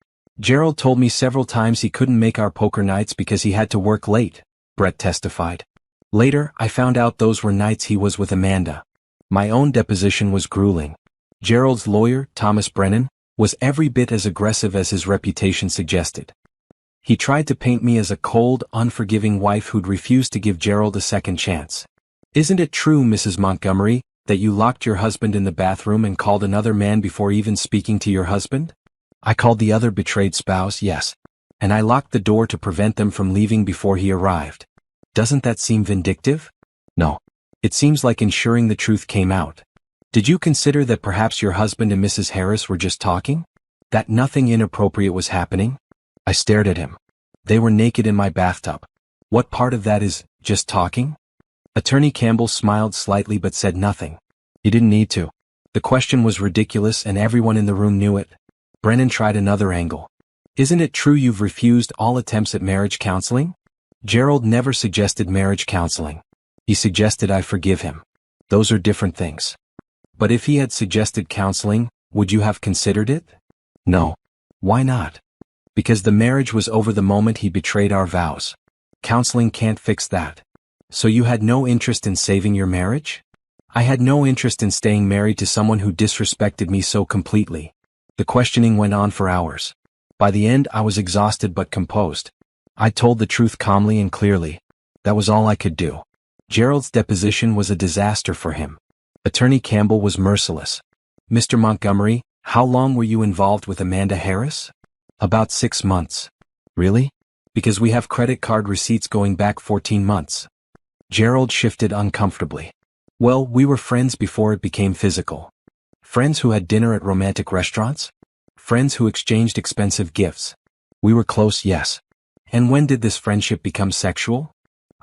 Gerald told me several times he couldn't make our poker nights because he had to work late, Brett testified. Later, I found out those were nights he was with Amanda. My own deposition was grueling. Gerald's lawyer, Thomas Brennan, was every bit as aggressive as his reputation suggested. He tried to paint me as a cold, unforgiving wife who'd refused to give Gerald a second chance. Isn't it true, Mrs. Montgomery, that you locked your husband in the bathroom and called another man before even speaking to your husband? I called the other betrayed spouse, yes. And I locked the door to prevent them from leaving before he arrived. Doesn't that seem vindictive? No. It seems like ensuring the truth came out. Did you consider that perhaps your husband and Mrs. Harris were just talking? That nothing inappropriate was happening? I stared at him. They were naked in my bathtub. What part of that is just talking? Attorney Campbell smiled slightly but said nothing. He didn't need to. The question was ridiculous and everyone in the room knew it. Brennan tried another angle. Isn't it true you've refused all attempts at marriage counseling? Gerald never suggested marriage counseling. He suggested I forgive him. Those are different things. But if he had suggested counseling, would you have considered it? No. Why not? Because the marriage was over the moment he betrayed our vows. Counseling can't fix that. So you had no interest in saving your marriage? I had no interest in staying married to someone who disrespected me so completely. The questioning went on for hours. By the end, I was exhausted but composed. I told the truth calmly and clearly. That was all I could do. Gerald's deposition was a disaster for him. Attorney Campbell was merciless. Mr. Montgomery, how long were you involved with Amanda Harris? About 6 months. Really? Because we have credit card receipts going back 14 months. Gerald shifted uncomfortably. Well, we were friends before it became physical. Friends who had dinner at romantic restaurants? Friends who exchanged expensive gifts. We were close, yes. And when did this friendship become sexual?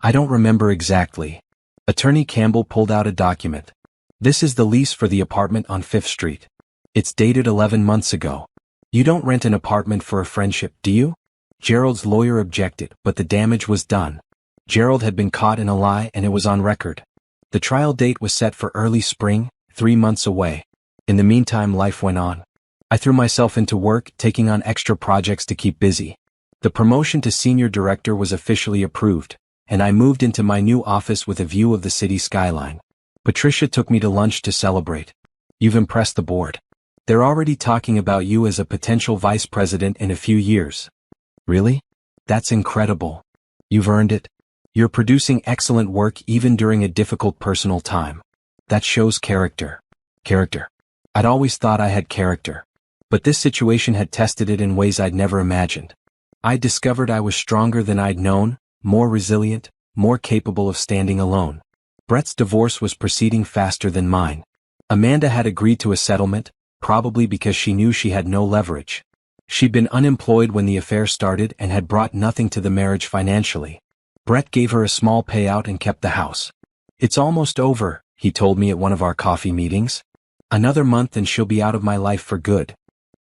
I don't remember exactly. Attorney Campbell pulled out a document. This is the lease for the apartment on 5th Street. It's dated 11 months ago. You don't rent an apartment for a friendship, do you? Gerald's lawyer objected, but the damage was done. Gerald had been caught in a lie and it was on record. The trial date was set for early spring, 3 months away. In the meantime, life went on. I threw myself into work, taking on extra projects to keep busy. The promotion to senior director was officially approved, and I moved into my new office with a view of the city skyline. Patricia took me to lunch to celebrate. You've impressed the board. They're already talking about you as a potential vice president in a few years. Really? That's incredible. You've earned it. You're producing excellent work even during a difficult personal time. That shows character. Character. I'd always thought I had character. But this situation had tested it in ways I'd never imagined. I discovered I was stronger than I'd known, more resilient, more capable of standing alone. Brett's divorce was proceeding faster than mine. Amanda had agreed to a settlement, probably because she knew she had no leverage. She'd been unemployed when the affair started and had brought nothing to the marriage financially. Brett gave her a small payout and kept the house. It's almost over, he told me at one of our coffee meetings. Another month and she'll be out of my life for good.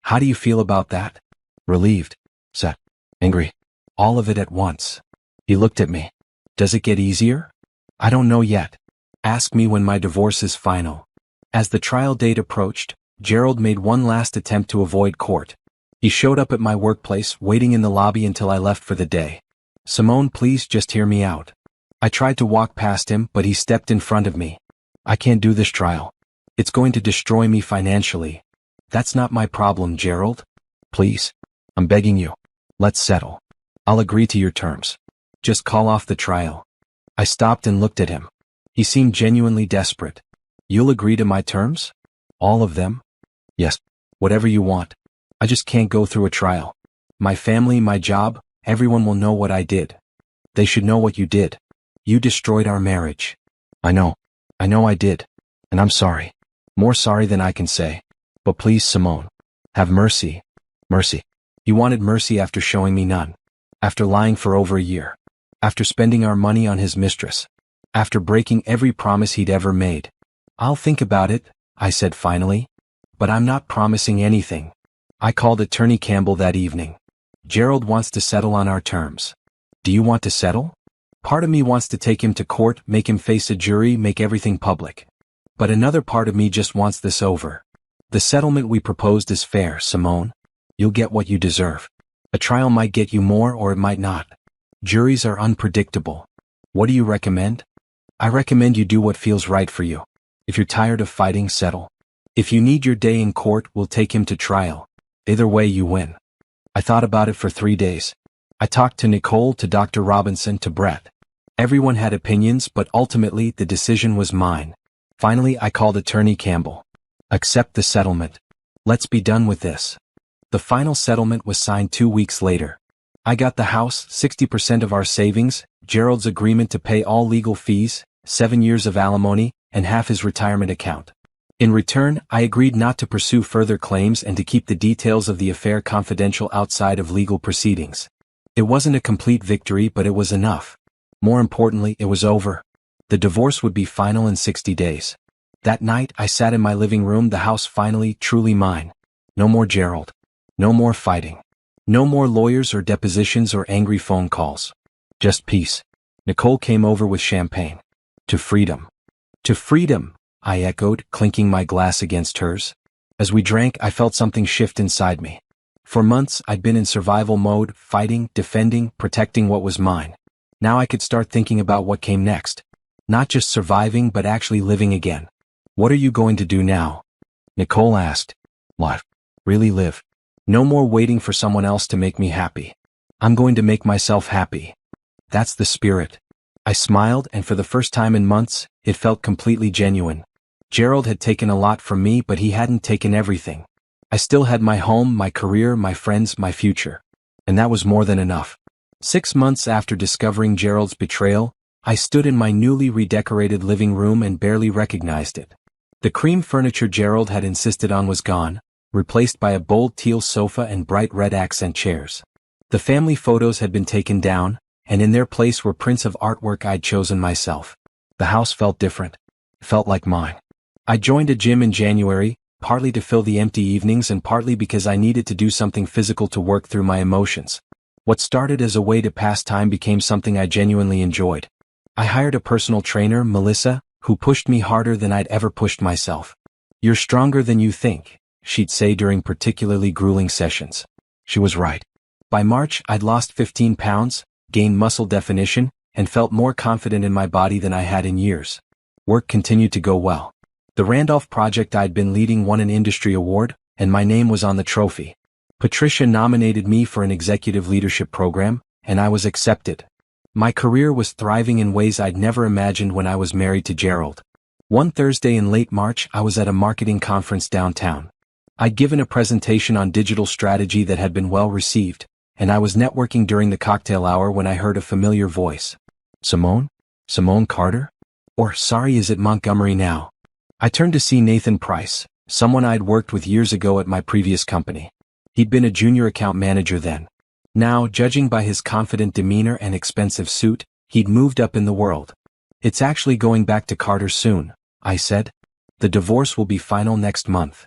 How do you feel about that? Relieved. Sad. Angry. All of it at once. He looked at me. Does it get easier? I don't know yet. Ask me when my divorce is final. As the trial date approached, Gerald made one last attempt to avoid court. He showed up at my workplace, waiting in the lobby until I left for the day. Simone, please just hear me out. I tried to walk past him, but he stepped in front of me. I can't do this trial. It's going to destroy me financially. That's not my problem, Gerald. Please. I'm begging you. Let's settle. I'll agree to your terms. Just call off the trial. I stopped and looked at him. He seemed genuinely desperate. You'll agree to my terms? All of them? Yes. Whatever you want. I just can't go through a trial. My family, my job, everyone will know what I did. They should know what you did. You destroyed our marriage. I know. I know I did. And I'm sorry. More sorry than I can say. But please, Simone. Have mercy. Mercy. He wanted mercy after showing me none. After lying for over a year. After spending our money on his mistress. After breaking every promise he'd ever made. I'll think about it, I said finally. But I'm not promising anything. I called Attorney Campbell that evening. Gerald wants to settle on our terms. Do you want to settle? Part of me wants to take him to court, make him face a jury, make everything public. But another part of me just wants this over. The settlement we proposed is fair, Simone. You'll get what you deserve. A trial might get you more or it might not. Juries are unpredictable. What do you recommend? I recommend you do what feels right for you. If you're tired of fighting, settle. If you need your day in court, we'll take him to trial. Either way, you win. I thought about it for 3 days. I talked to Nicole, to Dr. Robinson, to Brett. Everyone had opinions, but ultimately the decision was mine. Finally, I called Attorney Campbell. Accept the settlement. Let's be done with this. The final settlement was signed 2 weeks later. I got the house, 60% of our savings, Gerald's agreement to pay all legal fees, 7 years of alimony, and half his retirement account. In return, I agreed not to pursue further claims and to keep the details of the affair confidential outside of legal proceedings. It wasn't a complete victory, but it was enough. More importantly, it was over. The divorce would be final in 60 days. That night, I sat in my living room, the house finally, truly mine. No more Gerald. No more fighting. No more lawyers or depositions or angry phone calls. Just peace. Nicole came over with champagne. To freedom. To freedom, I echoed, clinking my glass against hers. As we drank, I felt something shift inside me. For months, I'd been in survival mode, fighting, defending, protecting what was mine. Now I could start thinking about what came next. Not just surviving, but actually living again. What are you going to do now? Nicole asked. Live. Really live. No more waiting for someone else to make me happy. I'm going to make myself happy. That's the spirit. I smiled, and for the first time in months, it felt completely genuine. Gerald had taken a lot from me, but he hadn't taken everything. I still had my home, my career, my friends, my future. And that was more than enough. 6 months after discovering Gerald's betrayal, I stood in my newly redecorated living room and barely recognized it. The cream furniture Gerald had insisted on was gone, replaced by a bold teal sofa and bright red accent chairs. The family photos had been taken down, and in their place were prints of artwork I'd chosen myself. The house felt different. It felt like mine. I joined a gym in January, partly to fill the empty evenings and partly because I needed to do something physical to work through my emotions. What started as a way to pass time became something I genuinely enjoyed. I hired a personal trainer, Melissa, who pushed me harder than I'd ever pushed myself. "You're stronger than you think," she'd say during particularly grueling sessions. She was right. By March, I'd lost 15 pounds, gained muscle definition, and felt more confident in my body than I had in years. Work continued to go well. The Randolph project I'd been leading won an industry award, and my name was on the trophy. Patricia nominated me for an executive leadership program, and I was accepted. My career was thriving in ways I'd never imagined when I was married to Gerald. One Thursday in late March, I was at a marketing conference downtown. I'd given a presentation on digital strategy that had been well received, and I was networking during the cocktail hour when I heard a familiar voice. "Simone? Simone Carter? Or, sorry, is it Montgomery now?" I turned to see Nathan Price, someone I'd worked with years ago at my previous company. He'd been a junior account manager then. Now, judging by his confident demeanor and expensive suit, he'd moved up in the world. "It's actually going back to Carter soon," I said. "The divorce will be final next month."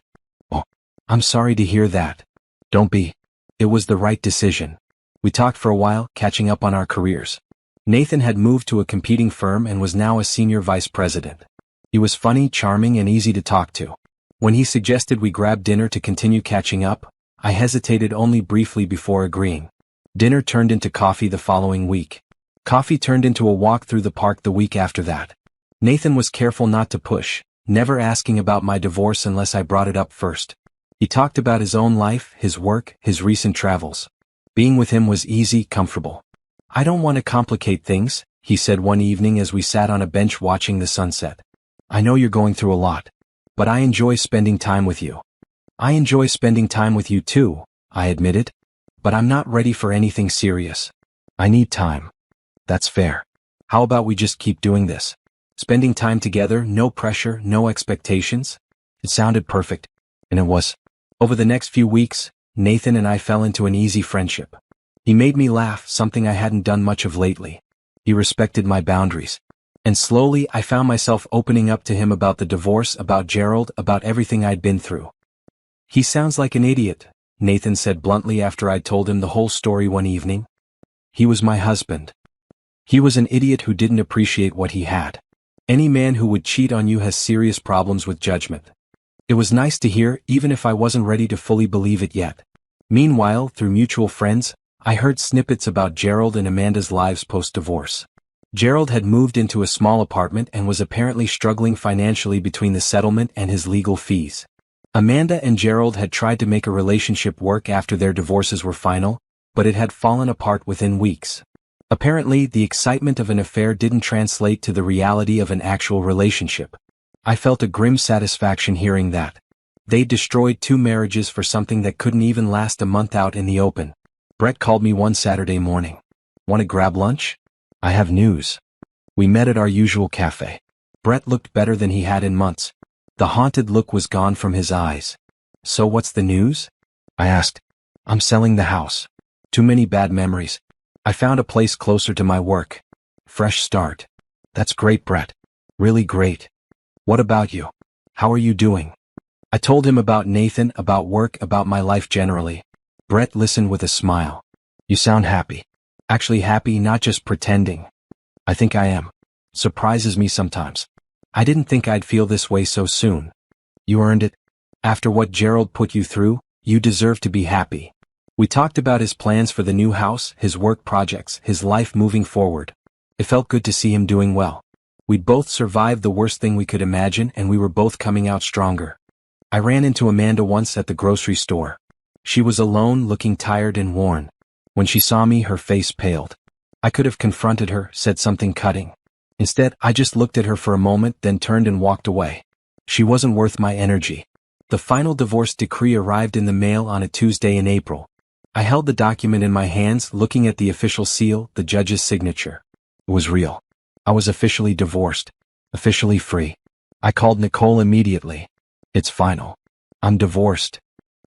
"Oh, I'm sorry to hear that." "Don't be. It was the right decision." We talked for a while, catching up on our careers. Nathan had moved to a competing firm and was now a senior vice president. He was funny, charming, and easy to talk to. When he suggested we grab dinner to continue catching up, I hesitated only briefly before agreeing. Dinner turned into coffee the following week. Coffee turned into a walk through the park the week after that. Nathan was careful not to push, never asking about my divorce unless I brought it up first. He talked about his own life, his work, his recent travels. Being with him was easy, comfortable. "I don't want to complicate things," he said one evening as we sat on a bench watching the sunset. "I know you're going through a lot. But I enjoy spending time with you." "I enjoy spending time with you too," I admitted. "But I'm not ready for anything serious. I need time." "That's fair. How about we just keep doing this? Spending time together, no pressure, no expectations?" It sounded perfect. And it was. Over the next few weeks, Nathan and I fell into an easy friendship. He made me laugh, something I hadn't done much of lately. He respected my boundaries. And slowly I found myself opening up to him about the divorce, about Gerald, about everything I'd been through. "He sounds like an idiot," Nathan said bluntly after I'd told him the whole story one evening. "He was my husband. He was an idiot who didn't appreciate what he had. Any man who would cheat on you has serious problems with judgment." It was nice to hear, even if I wasn't ready to fully believe it yet. Meanwhile, through mutual friends, I heard snippets about Gerald and Amanda's lives post-divorce. Gerald had moved into a small apartment and was apparently struggling financially between the settlement and his legal fees. Amanda and Gerald had tried to make a relationship work after their divorces were final, but it had fallen apart within weeks. Apparently, the excitement of an affair didn't translate to the reality of an actual relationship. I felt a grim satisfaction hearing that. They destroyed 2 marriages for something that couldn't even last a month out in the open. Brett called me one Saturday morning. "Want to grab lunch? I have news." We met at our usual cafe. Brett looked better than he had in months. The haunted look was gone from his eyes. "So what's the news?" I asked. "I'm selling the house. Too many bad memories. I found a place closer to my work. Fresh start." "That's great, Brett. Really great. What about you? How are you doing?" I told him about Nathan, about work, about my life generally. Brett listened with a smile. "You sound happy. Actually happy, not just pretending." "I think I am. Surprises me sometimes. I didn't think I'd feel this way so soon." "You earned it. After what Gerald put you through, you deserve to be happy." We talked about his plans for the new house, his work projects, his life moving forward. It felt good to see him doing well. We'd both survived the worst thing we could imagine, and we were both coming out stronger. I ran into Amanda once at the grocery store. She was alone, looking tired and worn. When she saw me, her face paled. I could have confronted her, said something cutting. Instead, I just looked at her for a moment, then turned and walked away. She wasn't worth my energy. The final divorce decree arrived in the mail on a Tuesday in April. I held the document in my hands, looking at the official seal, the judge's signature. It was real. I was officially divorced. Officially free. I called Nicole immediately. "It's final. I'm divorced.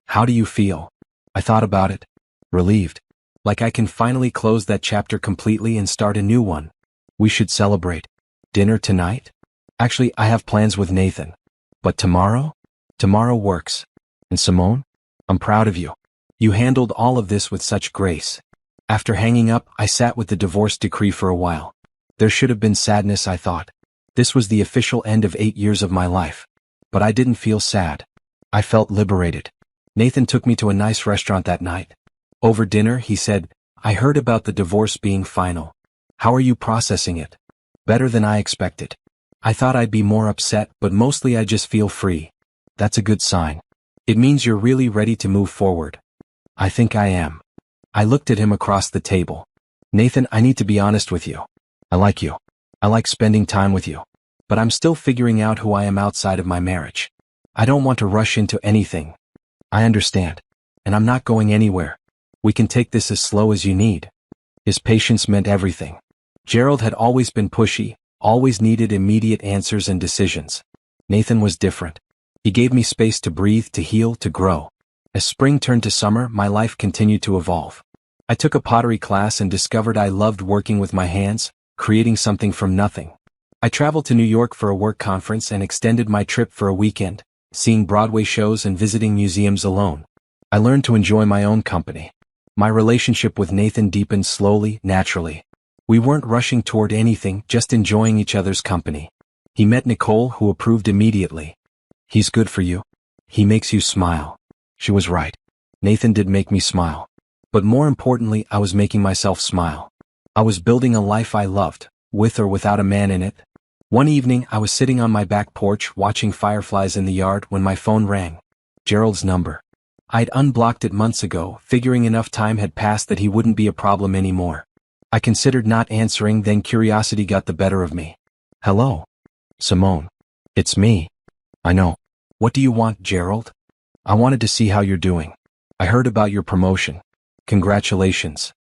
How do you feel?" I thought about it. Relieved. Like I can finally close that chapter completely and start a new one. We should celebrate. Dinner tonight? Actually, I have plans with Nathan. But tomorrow? Tomorrow works. And Simone? I'm proud of you. You handled all of this with such grace. After hanging up, I sat with the divorce decree for a while. There should have been sadness, I thought. This was the official end of 8 years of my life. But I didn't feel sad. I felt liberated. Nathan took me to a nice restaurant that night. Over dinner, he said, "I heard about the divorce being final. How are you processing it?" "Better than I expected. I thought I'd be more upset, but mostly I just feel free." "That's a good sign. It means you're really ready to move forward." "I think I am." I looked at him across the table. "Nathan, I need to be honest with you. I like you. I like spending time with you. But I'm still figuring out who I am outside of my marriage. I don't want to rush into anything." "I understand. And I'm not going anywhere. We can take this as slow as you need." His patience meant everything. Gerald had always been pushy, always needed immediate answers and decisions. Nathan was different. He gave me space to breathe, to heal, to grow. As spring turned to summer, my life continued to evolve. I took a pottery class and discovered I loved working with my hands, creating something from nothing. I traveled to New York for a work conference and extended my trip for a weekend, seeing Broadway shows and visiting museums alone. I learned to enjoy my own company. My relationship with Nathan deepened slowly, naturally. We weren't rushing toward anything, just enjoying each other's company. He met Nicole, who approved immediately. "He's good for you. He makes you smile." She was right. Nathan did make me smile. But more importantly, I was making myself smile. I was building a life I loved, with or without a man in it. One evening, I was sitting on my back porch watching fireflies in the yard when my phone rang. Gerald's number. I'd unblocked it months ago, figuring enough time had passed that he wouldn't be a problem anymore. I considered not answering, then curiosity got the better of me. "Hello. Simone. It's me." "I know. What do you want, Gerald?" "I wanted to see how you're doing. I heard about your promotion. Congratulations."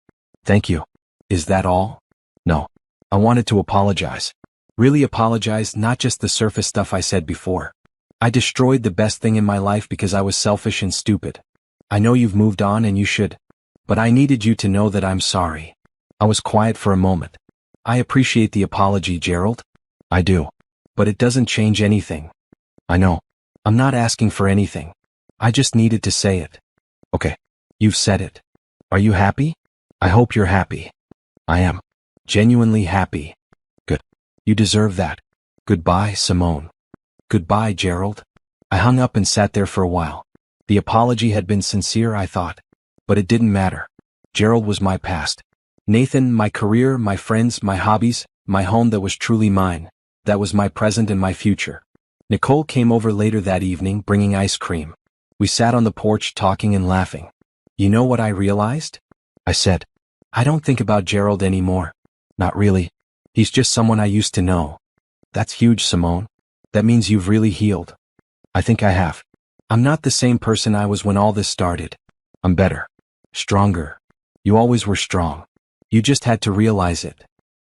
"Thank you. Is that all?" "No. I wanted to apologize. Really apologize, not just the surface stuff I said before. I destroyed the best thing in my life because I was selfish and stupid. I know you've moved on and you should. But I needed you to know that I'm sorry." I was quiet for a moment. "I appreciate the apology, Gerald." "I do. But it doesn't change anything." "I know. I'm not asking for anything. I just needed to say it." "Okay. You've said it. Are you happy?" "I hope you're happy." "I am. Genuinely happy." "Good. You deserve that. Goodbye, Simone." "Goodbye, Gerald." I hung up and sat there for a while. The apology had been sincere, I thought. But it didn't matter. Gerald was my past. Nathan, my career, my friends, my hobbies, my home that was truly mine. That was my present and my future. Nicole came over later that evening, bringing ice cream. We sat on the porch talking and laughing. "You know what I realized?" I said. "I don't think about Gerald anymore. Not really. He's just someone I used to know." "That's huge, Simone. That means you've really healed." "I think I have. I'm not the same person I was when all this started. I'm better. Stronger. You always were strong. You just had to realize it."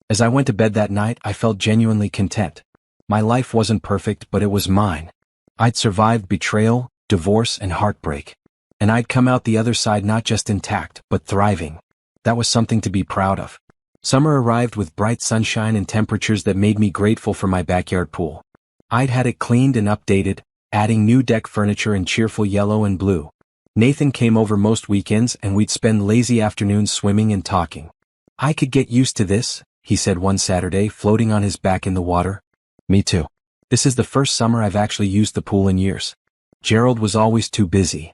As I went to bed that night, I felt genuinely content. My life wasn't perfect, but it was mine. I'd survived betrayal, divorce, and heartbreak. And I'd come out the other side not just intact, but thriving. That was something to be proud of. Summer arrived with bright sunshine and temperatures that made me grateful for my backyard pool. I'd had it cleaned and updated, adding new deck furniture in cheerful yellow and blue. Nathan came over most weekends and we'd spend lazy afternoons swimming and talking. "I could get used to this," he said one Saturday, floating on his back in the water. "Me too. This is the first summer I've actually used the pool in years." Gerald was always too busy.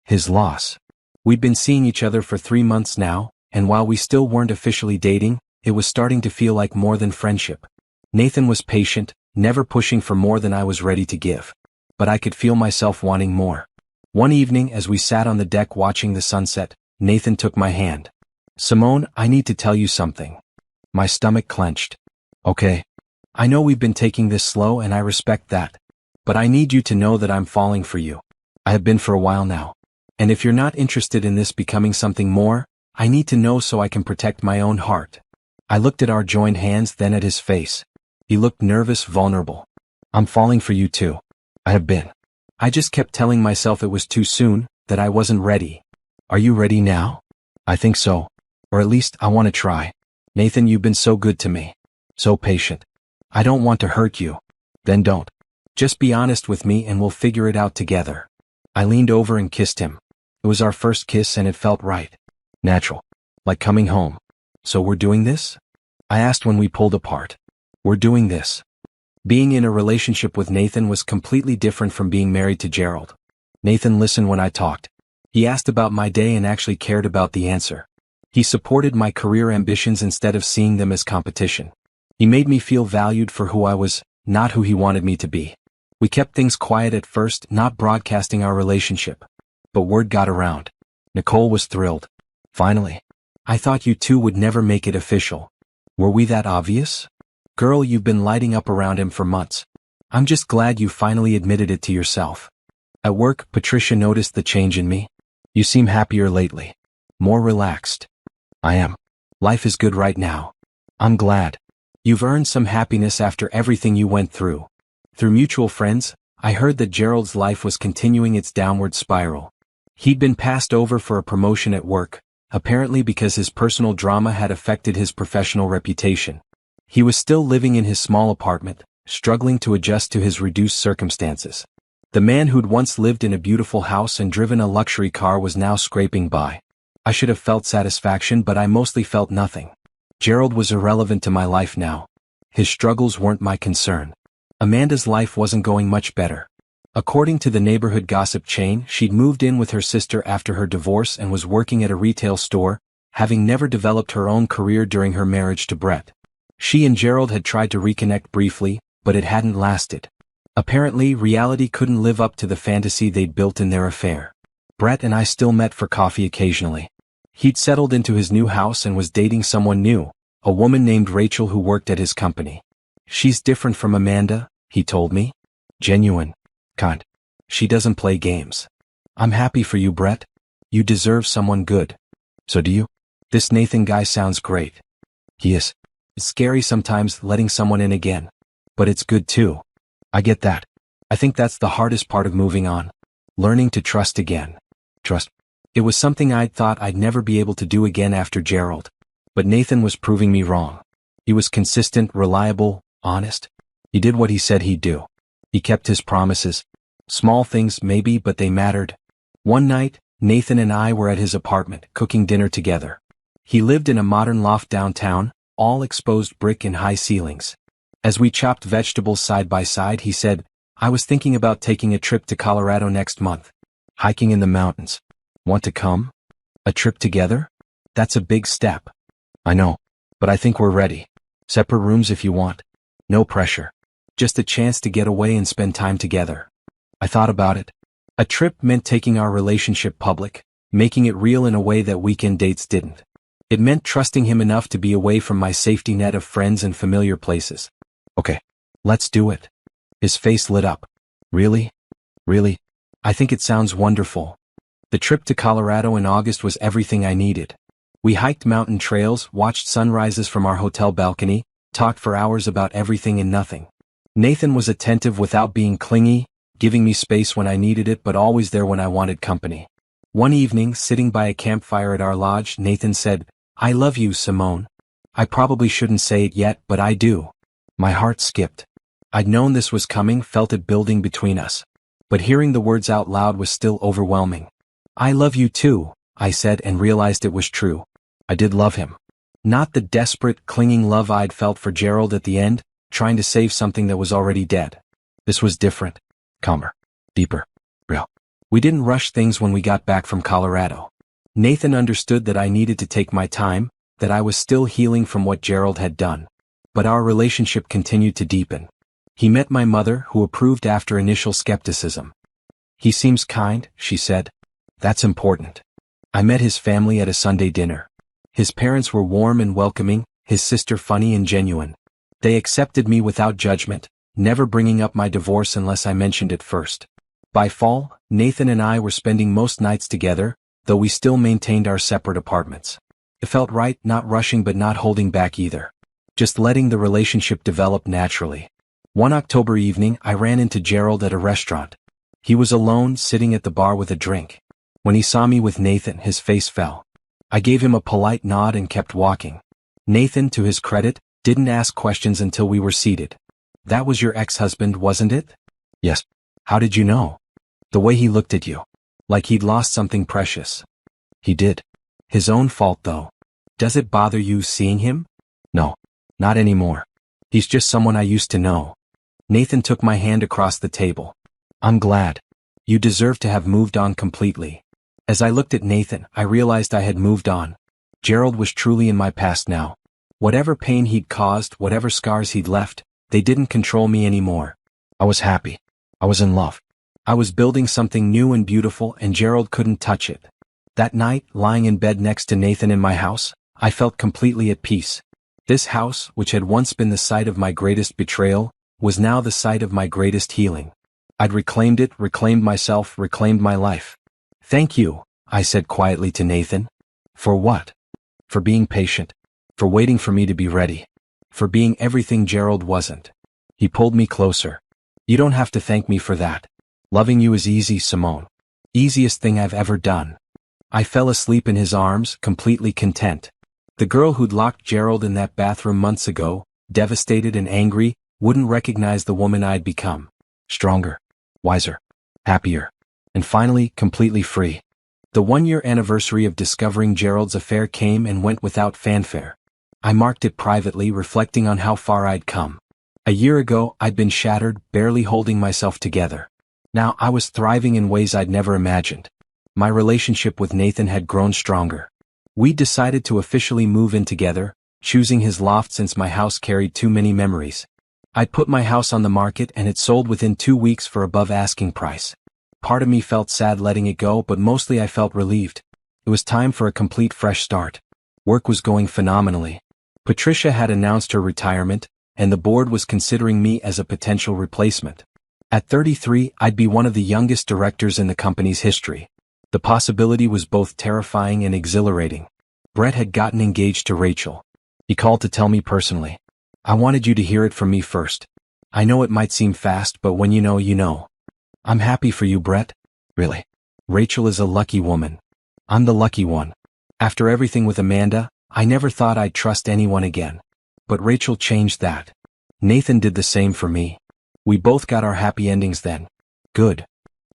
His loss. We'd been seeing each other for 3 months now, and while we still weren't officially dating, it was starting to feel like more than friendship. Nathan was patient, never pushing for more than I was ready to give. But I could feel myself wanting more. One evening, as we sat on the deck watching the sunset, Nathan took my hand. "Simone, I need to tell you something." My stomach clenched. "Okay. I know we've been taking this slow and I respect that. But I need you to know that I'm falling for you. I have been for a while now. And if you're not interested in this becoming something more, I need to know so I can protect my own heart." I looked at our joined hands, then at his face. He looked nervous, vulnerable. "I'm falling for you too. I have been. I just kept telling myself it was too soon, that I wasn't ready." "Are you ready now?" "I think so. Or at least, I want to try. Nathan, you've been so good to me. So patient. I don't want to hurt you. Then don't. Just be honest with me and we'll figure it out together. I leaned over and kissed him. It was our first kiss and it felt right. Natural. Like coming home. So we're doing this? I asked when we pulled apart. We're doing this. Being in a relationship with Nathan was completely different from being married to Gerald. Nathan listened when I talked. He asked about my day and actually cared about the answer. He supported my career ambitions instead of seeing them as competition. He made me feel valued for who I was, not who he wanted me to be. We kept things quiet at first, not broadcasting our relationship. But word got around. Nicole was thrilled. Finally. I thought you two would never make it official. Were we that obvious? Girl, you've been lighting up around him for months. I'm just glad you finally admitted it to yourself. At work, Patricia noticed the change in me. You seem happier lately. More relaxed. I am. Life is good right now. I'm glad. You've earned some happiness after everything you went through. Through mutual friends, I heard that Gerald's life was continuing its downward spiral. He'd been passed over for a promotion at work, apparently because his personal drama had affected his professional reputation. He was still living in his small apartment, struggling to adjust to his reduced circumstances. The man who'd once lived in a beautiful house and driven a luxury car was now scraping by. I should have felt satisfaction, but I mostly felt nothing. Gerald was irrelevant to my life now. His struggles weren't my concern. Amanda's life wasn't going much better. According to the neighborhood gossip chain, she'd moved in with her sister after her divorce and was working at a retail store, having never developed her own career during her marriage to Brett. She and Gerald had tried to reconnect briefly, but it hadn't lasted. Apparently, reality couldn't live up to the fantasy they'd built in their affair. Brett and I still met for coffee occasionally. He'd settled into his new house and was dating someone new, a woman named Rachel who worked at his company. She's different from Amanda, he told me. Genuine. Kind. She doesn't play games. I'm happy for you, Brett. You deserve someone good. So do you? This Nathan guy sounds great. He is. It's scary sometimes letting someone in again. But it's good too. I get that. I think that's the hardest part of moving on. Learning to trust again. Trust. It was something I'd thought I'd never be able to do again after Gerald. But Nathan was proving me wrong. He was consistent, reliable, honest. He did what he said he'd do. He kept his promises. Small things maybe, but they mattered. One night, Nathan and I were at his apartment, cooking dinner together. He lived in a modern loft downtown, all exposed brick and high ceilings. As we chopped vegetables side by side, he said, I was thinking about taking a trip to Colorado next month. Hiking in the mountains. Want to come? A trip together? That's a big step. I know, but I think we're ready. Separate rooms if you want. No pressure. Just a chance to get away and spend time together. I thought about it. A trip meant taking our relationship public, making it real in a way that weekend dates didn't. It meant trusting him enough to be away from my safety net of friends and familiar places. Okay, let's do it. His face lit up. Really? Really? I think it sounds wonderful. The trip to Colorado in August was everything I needed. We hiked mountain trails, watched sunrises from our hotel balcony, talked for hours about everything and nothing. Nathan was attentive without being clingy, giving me space when I needed it but always there when I wanted company. One evening, sitting by a campfire at our lodge, Nathan said, I love you, Simone. I probably shouldn't say it yet, but I do. My heart skipped. I'd known this was coming, felt it building between us. But hearing the words out loud was still overwhelming. I love you too, I said and realized it was true. I did love him. Not the desperate, clinging love I'd felt for Gerald at the end, trying to save something that was already dead. This was different. Calmer. Deeper. Real. We didn't rush things when we got back from Colorado. Nathan understood that I needed to take my time, that I was still healing from what Gerald had done. But our relationship continued to deepen. He met my mother, who approved after initial skepticism. He seems kind, she said. That's important. I met his family at a Sunday dinner. His parents were warm and welcoming, his sister funny and genuine. They accepted me without judgment, never bringing up my divorce unless I mentioned it first. By fall, Nathan and I were spending most nights together, though we still maintained our separate apartments. It felt right, not rushing but not holding back either. Just letting the relationship develop naturally. One October evening, I ran into Gerald at a restaurant. He was alone, sitting at the bar with a drink. When he saw me with Nathan, his face fell. I gave him a polite nod and kept walking. Nathan, to his credit, didn't ask questions until we were seated. That was your ex-husband, wasn't it? Yes. How did you know? The way he looked at you. Like he'd lost something precious. He did. His own fault though. Does it bother you seeing him? No. Not anymore. He's just someone I used to know. Nathan took my hand across the table. I'm glad. You deserve to have moved on completely. As I looked at Nathan, I realized I had moved on. Gerald was truly in my past now. Whatever pain he'd caused, whatever scars he'd left, they didn't control me anymore. I was happy. I was in love. I was building something new and beautiful, and Gerald couldn't touch it. That night, lying in bed next to Nathan in my house, I felt completely at peace. This house, which had once been the site of my greatest betrayal, was now the site of my greatest healing. I'd reclaimed it, reclaimed myself, reclaimed my life. Thank you, I said quietly to Nathan. For what? For being patient. For waiting for me to be ready. For being everything Gerald wasn't. He pulled me closer. You don't have to thank me for that. Loving you is easy, Simone. Easiest thing I've ever done. I fell asleep in his arms, completely content. The girl who'd locked Gerald in that bathroom months ago, devastated and angry, wouldn't recognize the woman I'd become. Stronger, wiser, happier, and finally completely free. The 1-year anniversary of discovering Gerald's affair came and went without fanfare. I marked it privately, reflecting on how far I'd come. A year ago, I'd been shattered, barely holding myself together. Now I was thriving in ways I'd never imagined. My relationship with Nathan had grown stronger. We decided to officially move in together, choosing his loft since my house carried too many memories. I'd put my house on the market and it sold within 2 weeks for above asking price. Part of me felt sad letting it go, but mostly I felt relieved. It was time for a complete fresh start. Work was going phenomenally. Patricia had announced her retirement, and the board was considering me as a potential replacement. At 33, I'd be one of the youngest directors in the company's history. The possibility was both terrifying and exhilarating. Brett had gotten engaged to Rachel. He called to tell me personally. I wanted you to hear it from me first. I know it might seem fast, but when you know, you know. I'm happy for you, Brett. Really. Rachel is a lucky woman. I'm the lucky one. After everything with Amanda, I never thought I'd trust anyone again. But Rachel changed that. Nathan did the same for me. We both got our happy endings then. Good.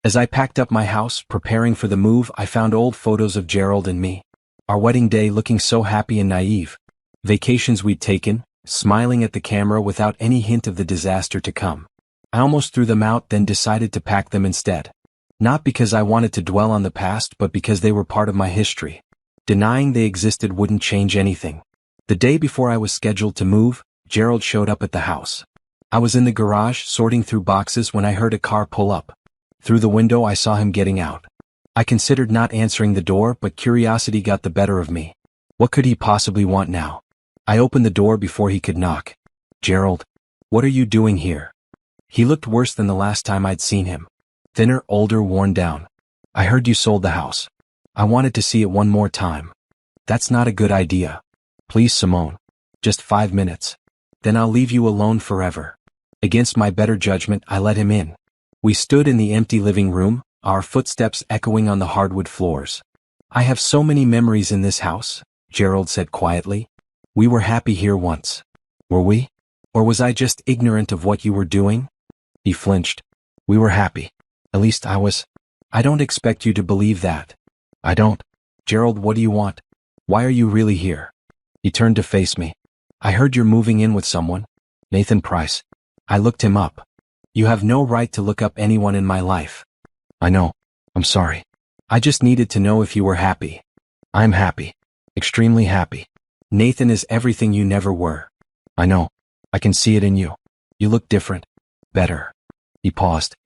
As I packed up my house, preparing for the move, I found old photos of Gerald and me. Our wedding day looking so happy and naive. Vacations we'd taken, smiling at the camera without any hint of the disaster to come. I almost threw them out, then decided to pack them instead. Not because I wanted to dwell on the past, but because they were part of my history. Denying they existed wouldn't change anything. The day before I was scheduled to move, Gerald showed up at the house. I was in the garage, sorting through boxes when I heard a car pull up. Through the window I saw him getting out. I considered not answering the door, but curiosity got the better of me. What could he possibly want now? I opened the door before he could knock. Gerald, what are you doing here? He looked worse than the last time I'd seen him. Thinner, older, worn down. I heard you sold the house. I wanted to see it one more time. That's not a good idea. Please, Simone. Just 5 minutes. Then I'll leave you alone forever. Against my better judgment, I let him in. We stood in the empty living room, our footsteps echoing on the hardwood floors. I have so many memories in this house, Gerald said quietly. We were happy here once. Were we? Or was I just ignorant of what you were doing? He flinched. We were happy. At least I was. I don't expect you to believe that. I don't. Gerald, what do you want? Why are you really here? He turned to face me. I heard you're moving in with someone. Nathan Price. I looked him up. You have no right to look up anyone in my life. I know. I'm sorry. I just needed to know if you were happy. I'm happy. Extremely happy. Nathan is everything you never were. I know. I can see it in you. You look different. Better. He paused.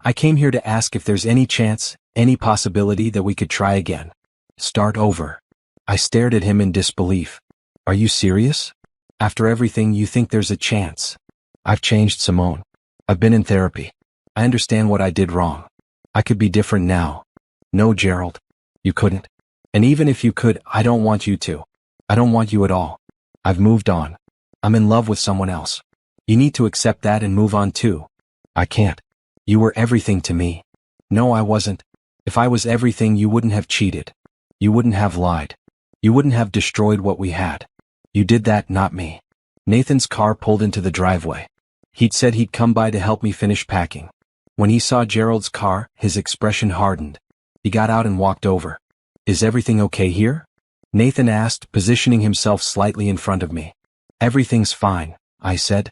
I came here to ask if there's any chance, any possibility that we could try again. Start over. I stared at him in disbelief. Are you serious? After everything, you think there's a chance? I've changed, Simone. I've been in therapy. I understand what I did wrong. I could be different now. No, Gerald. You couldn't. And even if you could, I don't want you to. I don't want you at all. I've moved on. I'm in love with someone else. You need to accept that and move on too. I can't. You were everything to me. No, I wasn't. If I was everything, you wouldn't have cheated. You wouldn't have lied. You wouldn't have destroyed what we had. You did that, not me. Nathan's car pulled into the driveway. He'd said he'd come by to help me finish packing. When he saw Gerald's car, his expression hardened. He got out and walked over. Is everything okay here? Nathan asked, positioning himself slightly in front of me. Everything's fine, I said.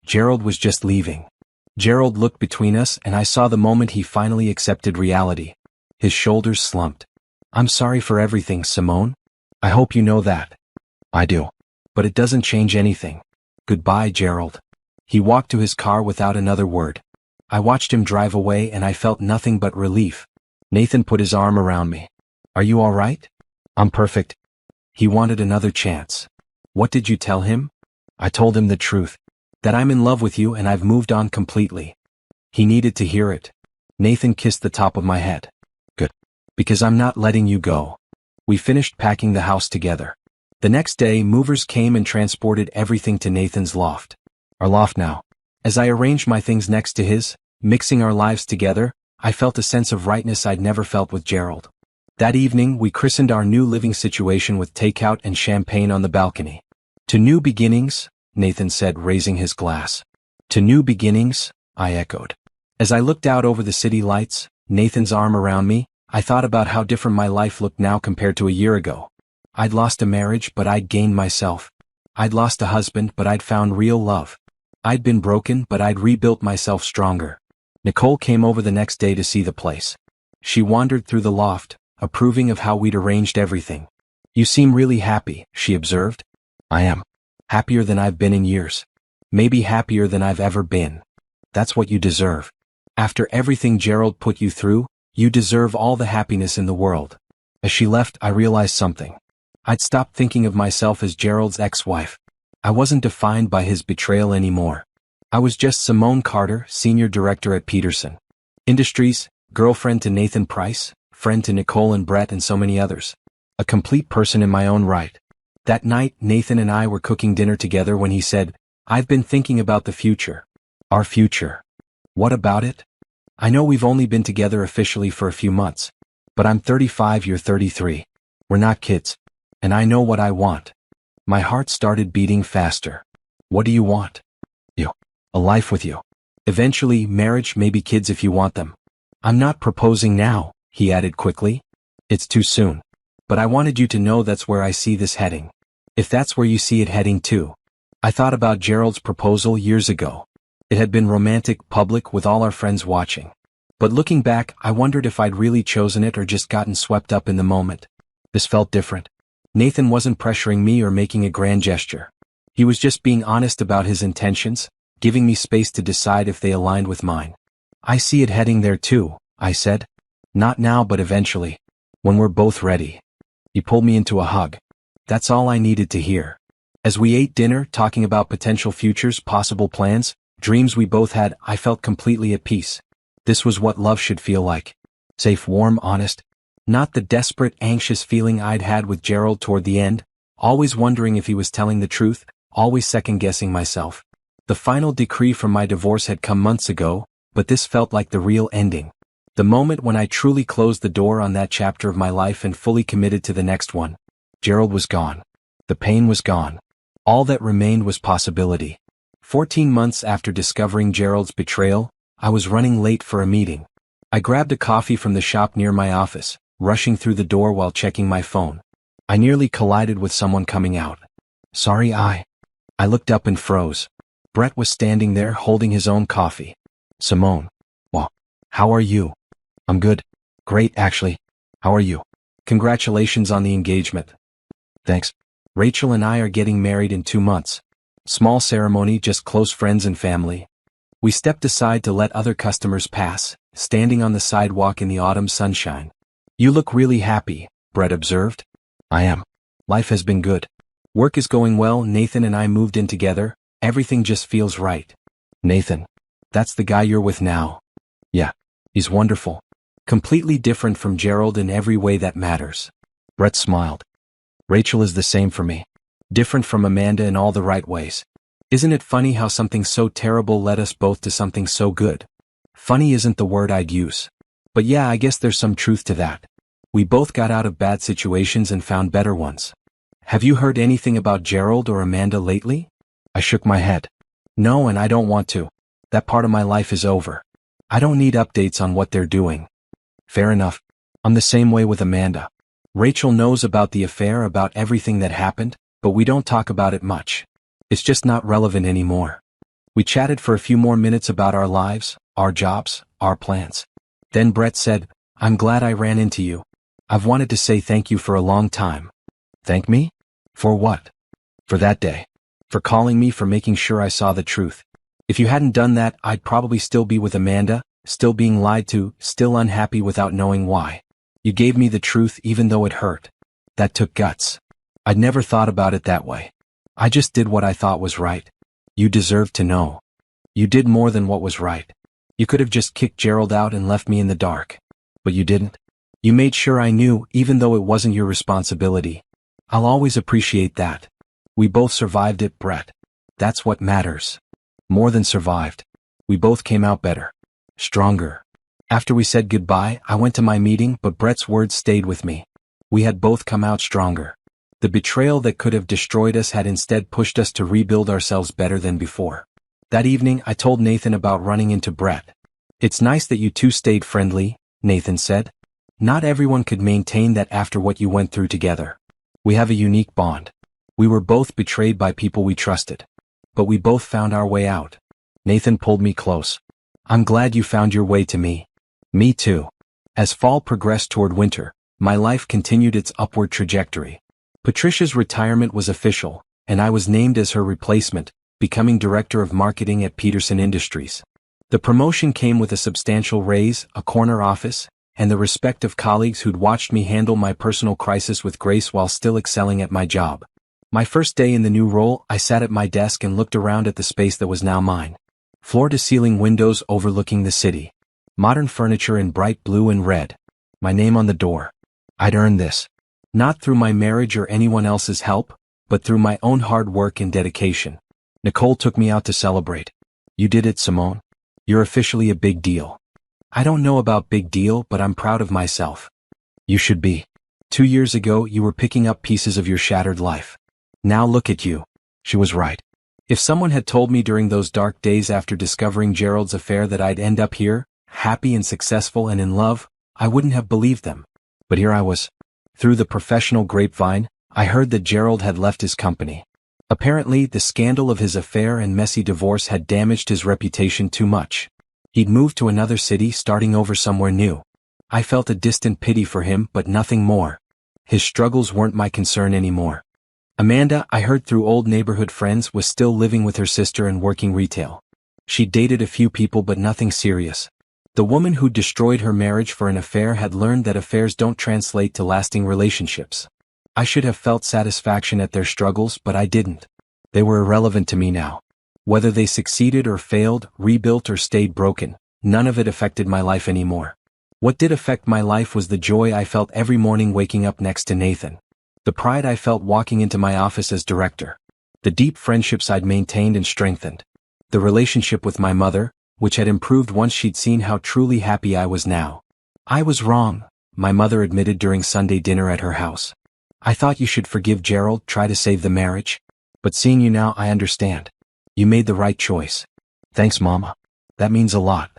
Gerald was just leaving. Gerald looked between us and I saw the moment he finally accepted reality. His shoulders slumped. I'm sorry for everything, Simone. I hope you know that. I do. But it doesn't change anything. Goodbye, Gerald. He walked to his car without another word. I watched him drive away and I felt nothing but relief. Nathan put his arm around me. Are you all right? I'm perfect. He wanted another chance. What did you tell him? I told him the truth. That I'm in love with you and I've moved on completely. He needed to hear it. Nathan kissed the top of my head. Good. Because I'm not letting you go. We finished packing the house together. The next day, movers came and transported everything to Nathan's loft. Our loft now. As I arranged my things next to his, mixing our lives together, I felt a sense of rightness I'd never felt with Gerald. That evening, we christened our new living situation with takeout and champagne on the balcony. To new beginnings, Nathan said, raising his glass. To new beginnings, I echoed. As I looked out over the city lights, Nathan's arm around me, I thought about how different my life looked now compared to a year ago. I'd lost a marriage, but I'd gained myself. I'd lost a husband, but I'd found real love. I'd been broken, but I'd rebuilt myself stronger. Nicole came over the next day to see the place. She wandered through the loft, approving of how we'd arranged everything. You seem really happy, she observed. I am. Happier than I've been in years. Maybe happier than I've ever been. That's what you deserve. After everything Gerald put you through, you deserve all the happiness in the world. As she left, I realized something. I'd stopped thinking of myself as Gerald's ex-wife. I wasn't defined by his betrayal anymore. I was just Simone Carter, senior director at Peterson Industries, girlfriend to Nathan Price, friend to Nicole and Brett and so many others. A complete person in my own right. That night, Nathan and I were cooking dinner together when he said, I've been thinking about the future. Our future. What about it? I know we've only been together officially for a few months. But I'm 35, you're 33. We're not kids. And I know what I want. My heart started beating faster. What do you want? You. A life with you. Eventually, marriage, maybe kids if you want them. I'm not proposing now, he added quickly. It's too soon. But I wanted you to know that's where I see this heading. If that's where you see it heading too. I thought about Gerald's proposal years ago. It had been romantic, public, with all our friends watching. But looking back, I wondered if I'd really chosen it or just gotten swept up in the moment. This felt different. Nathan wasn't pressuring me or making a grand gesture. He was just being honest about his intentions, giving me space to decide if they aligned with mine. I see it heading there too, I said. Not now, but eventually. When we're both ready. He pulled me into a hug. That's all I needed to hear. As we ate dinner, talking about potential futures, possible plans, dreams we both had, I felt completely at peace. This was what love should feel like. Safe, warm, honest. Not the desperate, anxious feeling I'd had with Gerald toward the end, always wondering if he was telling the truth, always second-guessing myself. The final decree from my divorce had come months ago, but this felt like the real ending. The moment when I truly closed the door on that chapter of my life and fully committed to the next one. Gerald was gone. The pain was gone. All that remained was possibility. 14 months after discovering Gerald's betrayal, I was running late for a meeting. I grabbed a coffee from the shop near my office, rushing through the door while checking my phone. I nearly collided with someone coming out. Sorry, I looked up and froze. Brett was standing there holding his own coffee. Simone. Well, how are you? I'm good. Great, actually. How are you? Congratulations on the engagement. Thanks. Rachel and I are getting married in 2 months. Small ceremony, just close friends and family. We stepped aside to let other customers pass, standing on the sidewalk in the autumn sunshine. You look really happy, Brett observed. I am. Life has been good. Work is going well. Nathan and I moved in together. Everything just feels right. Nathan. That's the guy you're with now. Yeah. He's wonderful. Completely different from Gerald in every way that matters. Brett smiled. Rachel is the same for me. Different from Amanda in all the right ways. Isn't it funny how something so terrible led us both to something so good? Funny isn't the word I'd use. But yeah, I guess there's some truth to that. We both got out of bad situations and found better ones. Have you heard anything about Gerald or Amanda lately? I shook my head. No, and I don't want to. That part of my life is over. I don't need updates on what they're doing. Fair enough. I'm the same way with Amanda. Rachel knows about the affair, about everything that happened, but we don't talk about it much. It's just not relevant anymore. We chatted for a few more minutes about our lives, our jobs, our plans. Then Brett said, I'm glad I ran into you. I've wanted to say thank you for a long time. Thank me? For what? For that day. For calling me, for making sure I saw the truth. If you hadn't done that, I'd probably still be with Amanda, still being lied to, still unhappy without knowing why. You gave me the truth even though it hurt. That took guts. I'd never thought about it that way. I just did what I thought was right. You deserved to know. You did more than what was right. You could have just kicked Gerald out and left me in the dark. But you didn't. You made sure I knew, even though it wasn't your responsibility. I'll always appreciate that. We both survived it, Brett. That's what matters. More than survived. We both came out better. Stronger. After we said goodbye, I went to my meeting, but Brett's words stayed with me. We had both come out stronger. The betrayal that could have destroyed us had instead pushed us to rebuild ourselves better than before. That evening, I told Nathan about running into Brett. It's nice that you two stayed friendly, Nathan said. Not everyone could maintain that after what you went through together. We have a unique bond. We were both betrayed by people we trusted. But we both found our way out. Nathan pulled me close. I'm glad you found your way to me. Me too. As fall progressed toward winter, my life continued its upward trajectory. Patricia's retirement was official, and I was named as her replacement, becoming director of marketing at Peterson Industries. The promotion came with a substantial raise, a corner office, and the respect of colleagues who'd watched me handle my personal crisis with grace while still excelling at my job. My first day in the new role, I sat at my desk and looked around at the space that was now mine. Floor-to-ceiling windows overlooking the city. Modern furniture in bright blue and red. My name on the door. I'd earned this. Not through my marriage or anyone else's help, but through my own hard work and dedication. Nicole took me out to celebrate. You did it, Simone. You're officially a big deal. I don't know about big deal, but I'm proud of myself. You should be. 2 years ago, you were picking up pieces of your shattered life. Now look at you. She was right. If someone had told me during those dark days after discovering Gerald's affair that I'd end up here, happy and successful and in love, I wouldn't have believed them. But here I was. Through the professional grapevine, I heard that Gerald had left his company. Apparently, the scandal of his affair and messy divorce had damaged his reputation too much. He'd moved to another city, starting over somewhere new. I felt a distant pity for him, but nothing more. His struggles weren't my concern anymore. Amanda, I heard through old neighborhood friends, was still living with her sister and working retail. She dated a few people, but nothing serious. The woman who destroyed her marriage for an affair had learned that affairs don't translate to lasting relationships. I should have felt satisfaction at their struggles, but I didn't. They were irrelevant to me now. Whether they succeeded or failed, rebuilt or stayed broken, none of it affected my life anymore. What did affect my life was the joy I felt every morning waking up next to Nathan. The pride I felt walking into my office as director. The deep friendships I'd maintained and strengthened. The relationship with my mother, which had improved once she'd seen how truly happy I was now. I was wrong, my mother admitted during Sunday dinner at her house. I thought you should forgive Gerald, try to save the marriage. But seeing you now, I understand. You made the right choice. Thanks, Mama. That means a lot.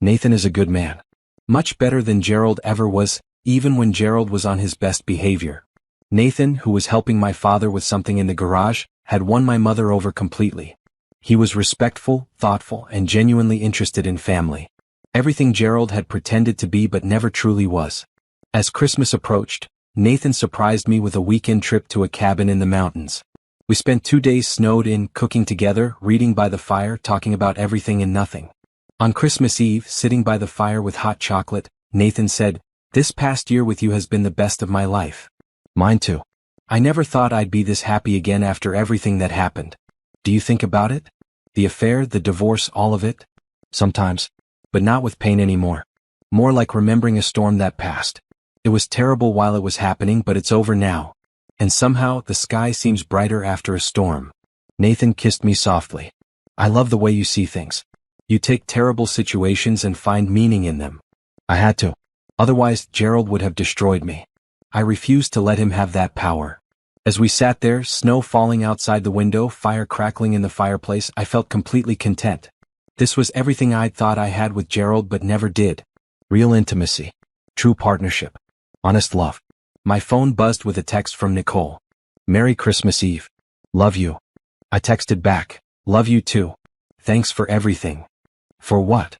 Nathan is a good man. Much better than Gerald ever was, even when Gerald was on his best behavior. Nathan, who was helping my father with something in the garage, had won my mother over completely. He was respectful, thoughtful, and genuinely interested in family. Everything Gerald had pretended to be but never truly was. As Christmas approached, Nathan surprised me with a weekend trip to a cabin in the mountains. We spent 2 days snowed in, cooking together, reading by the fire, talking about everything and nothing. On Christmas Eve, sitting by the fire with hot chocolate, Nathan said, "This past year with you has been the best of my life." Mine too. I never thought I'd be this happy again after everything that happened. Do you think about it? The affair, the divorce, all of it? Sometimes. But not with pain anymore. More like remembering a storm that passed. It was terrible while it was happening, but it's over now. And somehow, the sky seems brighter after a storm. Nathan kissed me softly. I love the way you see things. You take terrible situations and find meaning in them. I had to. Otherwise, Gerald would have destroyed me. I refused to let him have that power. As we sat there, snow falling outside the window, fire crackling in the fireplace, I felt completely content. This was everything I'd thought I had with Gerald but never did. Real intimacy. True partnership. Honest love. My phone buzzed with a text from Nicole. Merry Christmas Eve. Love you. I texted back. Love you too. Thanks for everything. For what?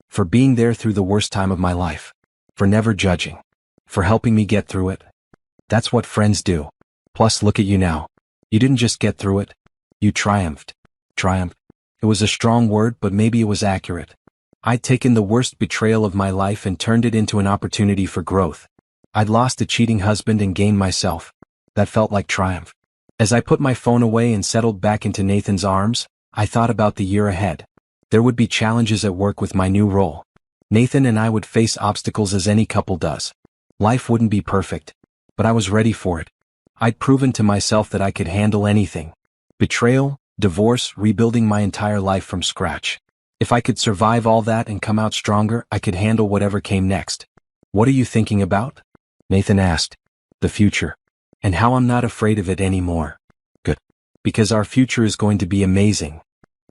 For being there through the worst time of my life. For never judging. For helping me get through it. That's what friends do. Plus, look at you now. You didn't just get through it. You triumphed. Triumph. It was a strong word, but maybe it was accurate. I'd taken the worst betrayal of my life and turned it into an opportunity for growth. I'd lost a cheating husband and gained myself. That felt like triumph. As I put my phone away and settled back into Nathan's arms, I thought about the year ahead. There would be challenges at work with my new role. Nathan and I would face obstacles as any couple does. Life wouldn't be perfect, but I was ready for it. I'd proven to myself that I could handle anything. Betrayal, divorce, rebuilding my entire life from scratch. If I could survive all that and come out stronger, I could handle whatever came next. What are you thinking about? Nathan asked. The future. And how I'm not afraid of it anymore. Good. Because our future is going to be amazing.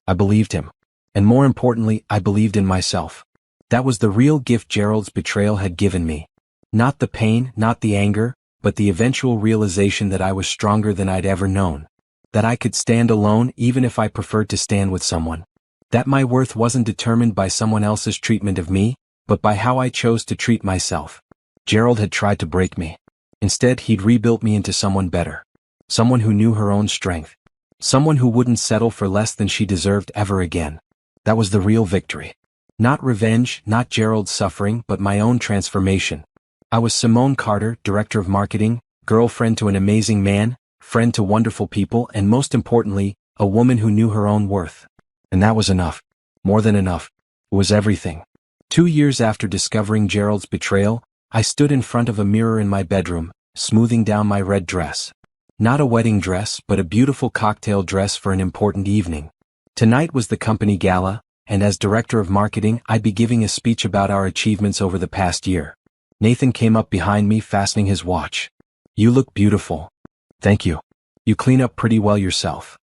I believed him. And more importantly, I believed in myself. That was the real gift Gerald's betrayal had given me. Not the pain, not the anger, but the eventual realization that I was stronger than I'd ever known. That I could stand alone even if I preferred to stand with someone. That my worth wasn't determined by someone else's treatment of me, but by how I chose to treat myself. Gerald had tried to break me. Instead, he'd rebuilt me into someone better. Someone who knew her own strength. Someone who wouldn't settle for less than she deserved ever again. That was the real victory. Not revenge, not Gerald's suffering, but my own transformation. I was Simone Carter, director of marketing, girlfriend to an amazing man, friend to wonderful people, and most importantly, a woman who knew her own worth. And that was enough. More than enough. It was everything. 2 years after discovering Gerald's betrayal, I stood in front of a mirror in my bedroom, smoothing down my red dress. Not a wedding dress, but a beautiful cocktail dress for an important evening. Tonight was the company gala, and as director of marketing, I'd be giving a speech about our achievements over the past year. Nathan came up behind me, fastening his watch. You look beautiful. Thank you. You clean up pretty well yourself.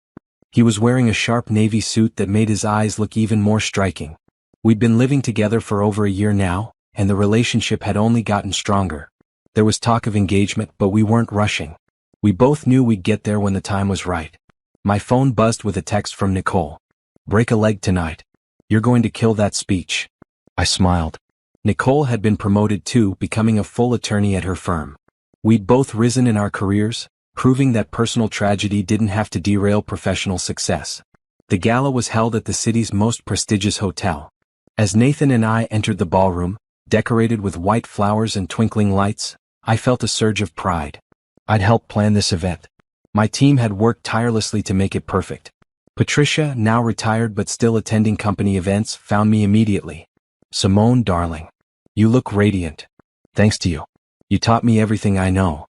He was wearing a sharp navy suit that made his eyes look even more striking. We'd been living together for over a year now, and the relationship had only gotten stronger. There was talk of engagement, but we weren't rushing. We both knew we'd get there when the time was right. My phone buzzed with a text from Nicole. Break a leg tonight. You're going to kill that speech. I smiled. Nicole had been promoted too, becoming a full attorney at her firm. We'd both risen in our careers, proving that personal tragedy didn't have to derail professional success. The gala was held at the city's most prestigious hotel. As Nathan and I entered the ballroom, decorated with white flowers and twinkling lights, I felt a surge of pride. I'd helped plan this event. My team had worked tirelessly to make it perfect. Patricia, now retired but still attending company events, found me immediately. Simone, darling. You look radiant. Thanks to you. You taught me everything I know.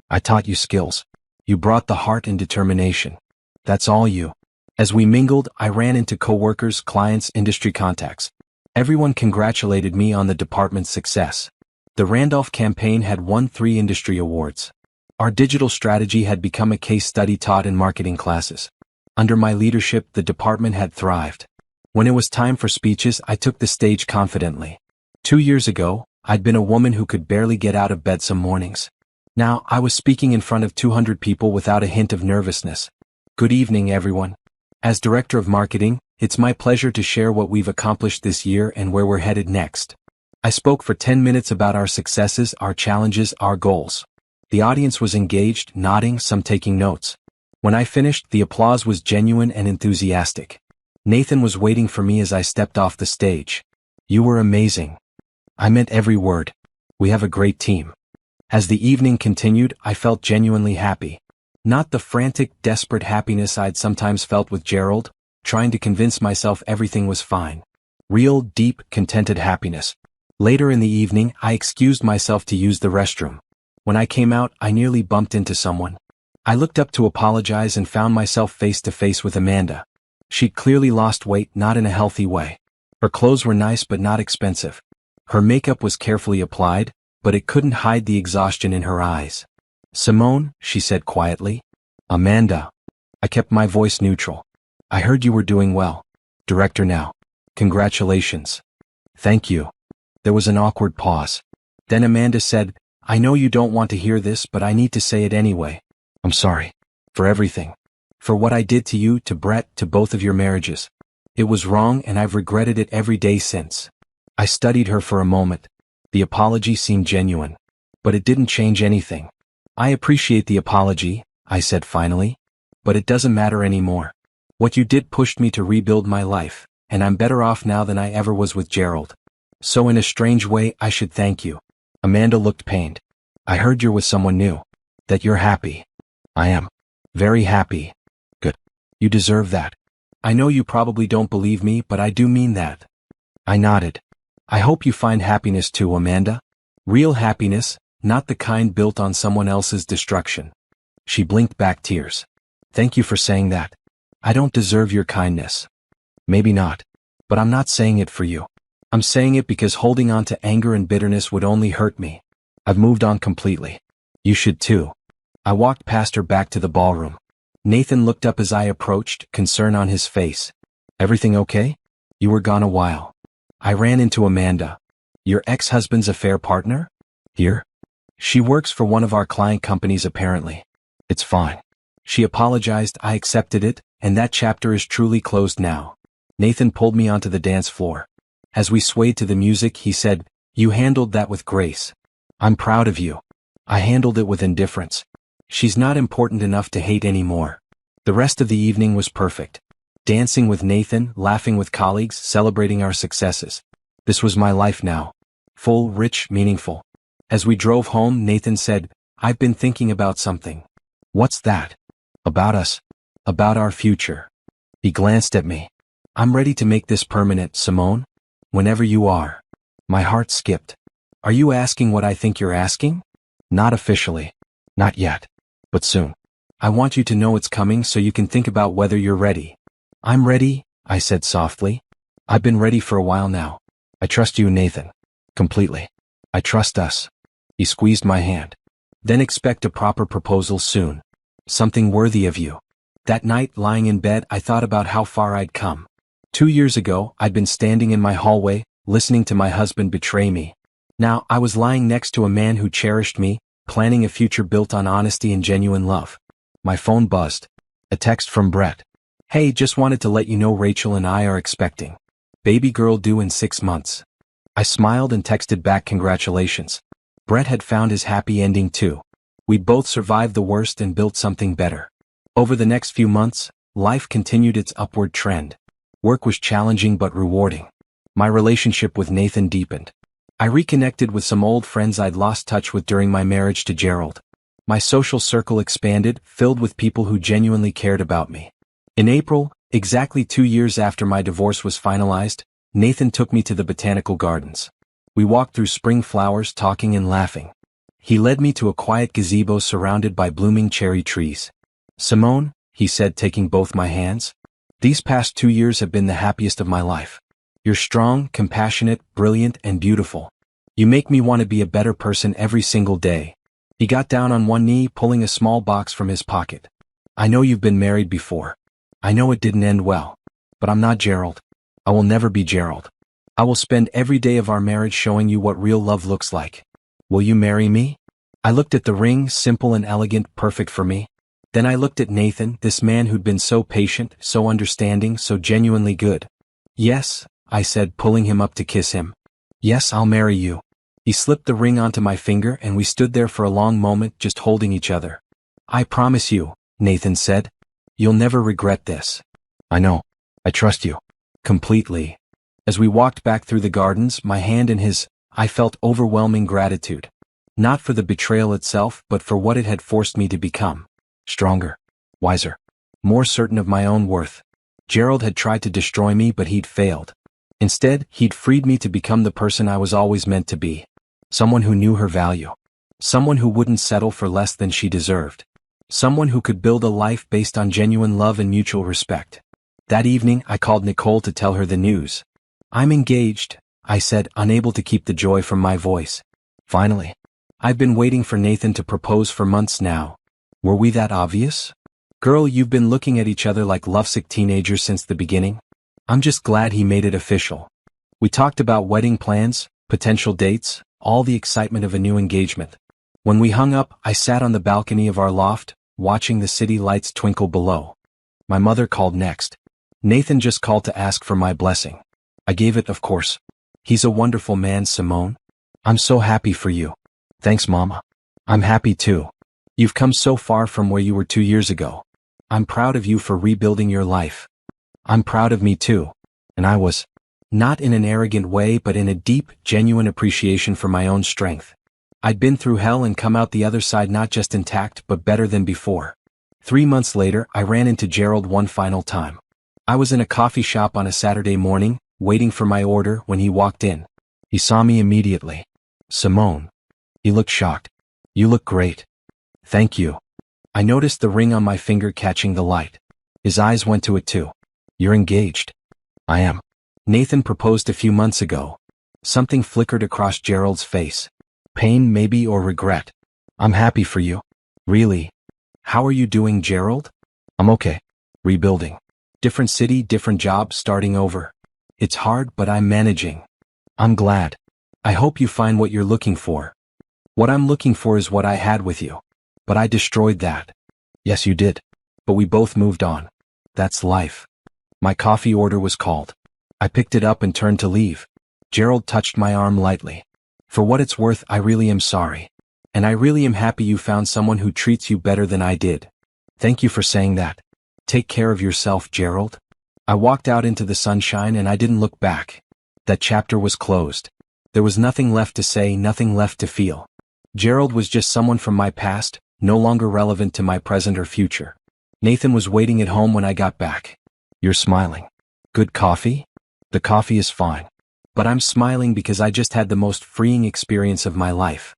I taught you skills. You brought the heart and determination. That's all you. As we mingled, I ran into coworkers, clients, industry contacts. Everyone congratulated me on the department's success. The Randolph campaign had won 3 industry awards. Our digital strategy had become a case study taught in marketing classes. Under my leadership, the department had thrived. When it was time for speeches, I took the stage confidently. 2 years ago, I'd been a woman who could barely get out of bed some mornings. Now, I was speaking in front of 200 people without a hint of nervousness. Good evening, everyone. As Director of Marketing, it's my pleasure to share what we've accomplished this year and where we're headed next. I spoke for 10 minutes about our successes, our challenges, our goals. The audience was engaged, nodding, some taking notes. When I finished, the applause was genuine and enthusiastic. Nathan was waiting for me as I stepped off the stage. You were amazing. I meant every word. We have a great team. As the evening continued, I felt genuinely happy. Not the frantic, desperate happiness I'd sometimes felt with Gerald, trying to convince myself everything was fine. Real, deep, contented happiness. Later in the evening, I excused myself to use the restroom. When I came out, I nearly bumped into someone. I looked up to apologize and found myself face to face with Amanda. She'd clearly lost weight, not in a healthy way. Her clothes were nice but not expensive. Her makeup was carefully applied, but it couldn't hide the exhaustion in her eyes. "Simone," she said quietly. "Amanda." I kept my voice neutral. "I heard you were doing well. Director now. Congratulations." "Thank you." There was an awkward pause. Then Amanda said, "I know you don't want to hear this, but I need to say it anyway. I'm sorry. For everything. For what I did to you, to Brett, to both of your marriages. It was wrong and I've regretted it every day since." I studied her for a moment. The apology seemed genuine. But it didn't change anything. "I appreciate the apology," I said finally. "But it doesn't matter anymore. What you did pushed me to rebuild my life, and I'm better off now than I ever was with Gerald. So in a strange way, I should thank you." Amanda looked pained. "I heard you're with someone new. That you're happy." "I am. Very happy." "Good. You deserve that. I know you probably don't believe me, but I do mean that." I nodded. "I hope you find happiness too, Amanda. Real happiness, not the kind built on someone else's destruction." She blinked back tears. "Thank you for saying that. I don't deserve your kindness." "Maybe not. But I'm not saying it for you. I'm saying it because holding on to anger and bitterness would only hurt me. I've moved on completely. You should too." I walked past her back to the ballroom. Nathan looked up as I approached, concern on his face. "Everything okay? You were gone a while." I ran into Amanda. "Your ex-husband's affair partner? Here?" "She works for one of our client companies apparently." "It's fine." She apologized, I accepted it, and that chapter is truly closed now. Nathan pulled me onto the dance floor. As we swayed to the music, he said, "You handled that with grace. I'm proud of you." I handled it with indifference. She's not important enough to hate anymore. The rest of the evening was perfect. Dancing with Nathan, laughing with colleagues, celebrating our successes. This was my life now. Full, rich, meaningful. As we drove home, Nathan said, "I've been thinking about something." "What's that?" "About us. About our future." He glanced at me. "I'm ready to make this permanent, Simone. Whenever you are." My heart skipped. "Are you asking what I think you're asking?" "Not officially. Not yet. But soon. I want you to know it's coming so you can think about whether you're ready." "I'm ready," I said softly. "I've been ready for a while now. I trust you, Nathan. Completely. I trust us." He squeezed my hand. "Then expect a proper proposal soon. Something worthy of you." That night, lying in bed, I thought about how far I'd come. 2 years ago, I'd been standing in my hallway, listening to my husband betray me. Now, I was lying next to a man who cherished me, planning a future built on honesty and genuine love. My phone buzzed. A text from Brett. "Hey, just wanted to let you know Rachel and I are expecting. Baby girl due in 6 months." I smiled and texted back congratulations. Brett had found his happy ending too. We'd both survived the worst and built something better. Over the next few months, life continued its upward trend. Work was challenging but rewarding. My relationship with Nathan deepened. I reconnected with some old friends I'd lost touch with during my marriage to Gerald. My social circle expanded, filled with people who genuinely cared about me. In April, exactly 2 years after my divorce was finalized, Nathan took me to the botanical gardens. We walked through spring flowers, talking and laughing. He led me to a quiet gazebo surrounded by blooming cherry trees. "Simone," he said, taking both my hands, "these past 2 years have been the happiest of my life. You're strong, compassionate, brilliant, and beautiful. You make me want to be a better person every single day." He got down on one knee, pulling a small box from his pocket. "I know you've been married before. I know it didn't end well. But I'm not Gerald. I will never be Gerald. I will spend every day of our marriage showing you what real love looks like. Will you marry me?" I looked at the ring, simple and elegant, perfect for me. Then I looked at Nathan, this man who'd been so patient, so understanding, so genuinely good. "Yes," I said, pulling him up to kiss him. "Yes, I'll marry you." He slipped the ring onto my finger and we stood there for a long moment, just holding each other. "I promise you," Nathan said, "you'll never regret this." "I know. I trust you. Completely." As we walked back through the gardens, my hand in his, I felt overwhelming gratitude. Not for the betrayal itself, but for what it had forced me to become. Stronger. Wiser. More certain of my own worth. Gerald had tried to destroy me, but he'd failed. Instead, he'd freed me to become the person I was always meant to be. Someone who knew her value. Someone who wouldn't settle for less than she deserved. Someone who could build a life based on genuine love and mutual respect. That evening, I called Nicole to tell her the news. "I'm engaged," I said, unable to keep the joy from my voice. Finally. I've been waiting for Nathan to propose for months now. Were we that obvious? Girl, you've been looking at each other like lovesick teenagers since the beginning. I'm just glad he made it official. We talked about wedding plans, potential dates, all the excitement of a new engagement. When we hung up, I sat on the balcony of our loft, watching the city lights twinkle below. My mother called next. Nathan just called to ask for my blessing. I gave it, of course. He's a wonderful man, Simone. I'm so happy for you. Thanks, Mama. I'm happy too. You've come so far from where you were 2 years ago. I'm proud of you for rebuilding your life. I'm proud of me too. And I was. Not in an arrogant way, but in a deep, genuine appreciation for my own strength. I'd been through hell and come out the other side not just intact but better than before. 3 months later, I ran into Gerald one final time. I was in a coffee shop on a Saturday morning, waiting for my order when he walked in. He saw me immediately. Simone. He looked shocked. You look great. Thank you. I noticed the ring on my finger catching the light. His eyes went to it too. You're engaged. I am. Nathan proposed a few months ago. Something flickered across Gerald's face. Pain maybe, or regret. I'm happy for you. Really? How are you doing, Gerald? I'm okay. Rebuilding. Different city, different job, starting over. It's hard, but I'm managing. I'm glad. I hope you find what you're looking for. What I'm looking for is what I had with you. But I destroyed that. Yes, you did. But we both moved on. That's life. My coffee order was called. I picked it up and turned to leave. Gerald touched my arm lightly. For what it's worth, I really am sorry. And I really am happy you found someone who treats you better than I did. Thank you for saying that. Take care of yourself, Gerald. I walked out into the sunshine and I didn't look back. That chapter was closed. There was nothing left to say, nothing left to feel. Gerald was just someone from my past, no longer relevant to my present or future. Nathan was waiting at home when I got back. You're smiling. Good coffee? The coffee is fine. But I'm smiling because I just had the most freeing experience of my life.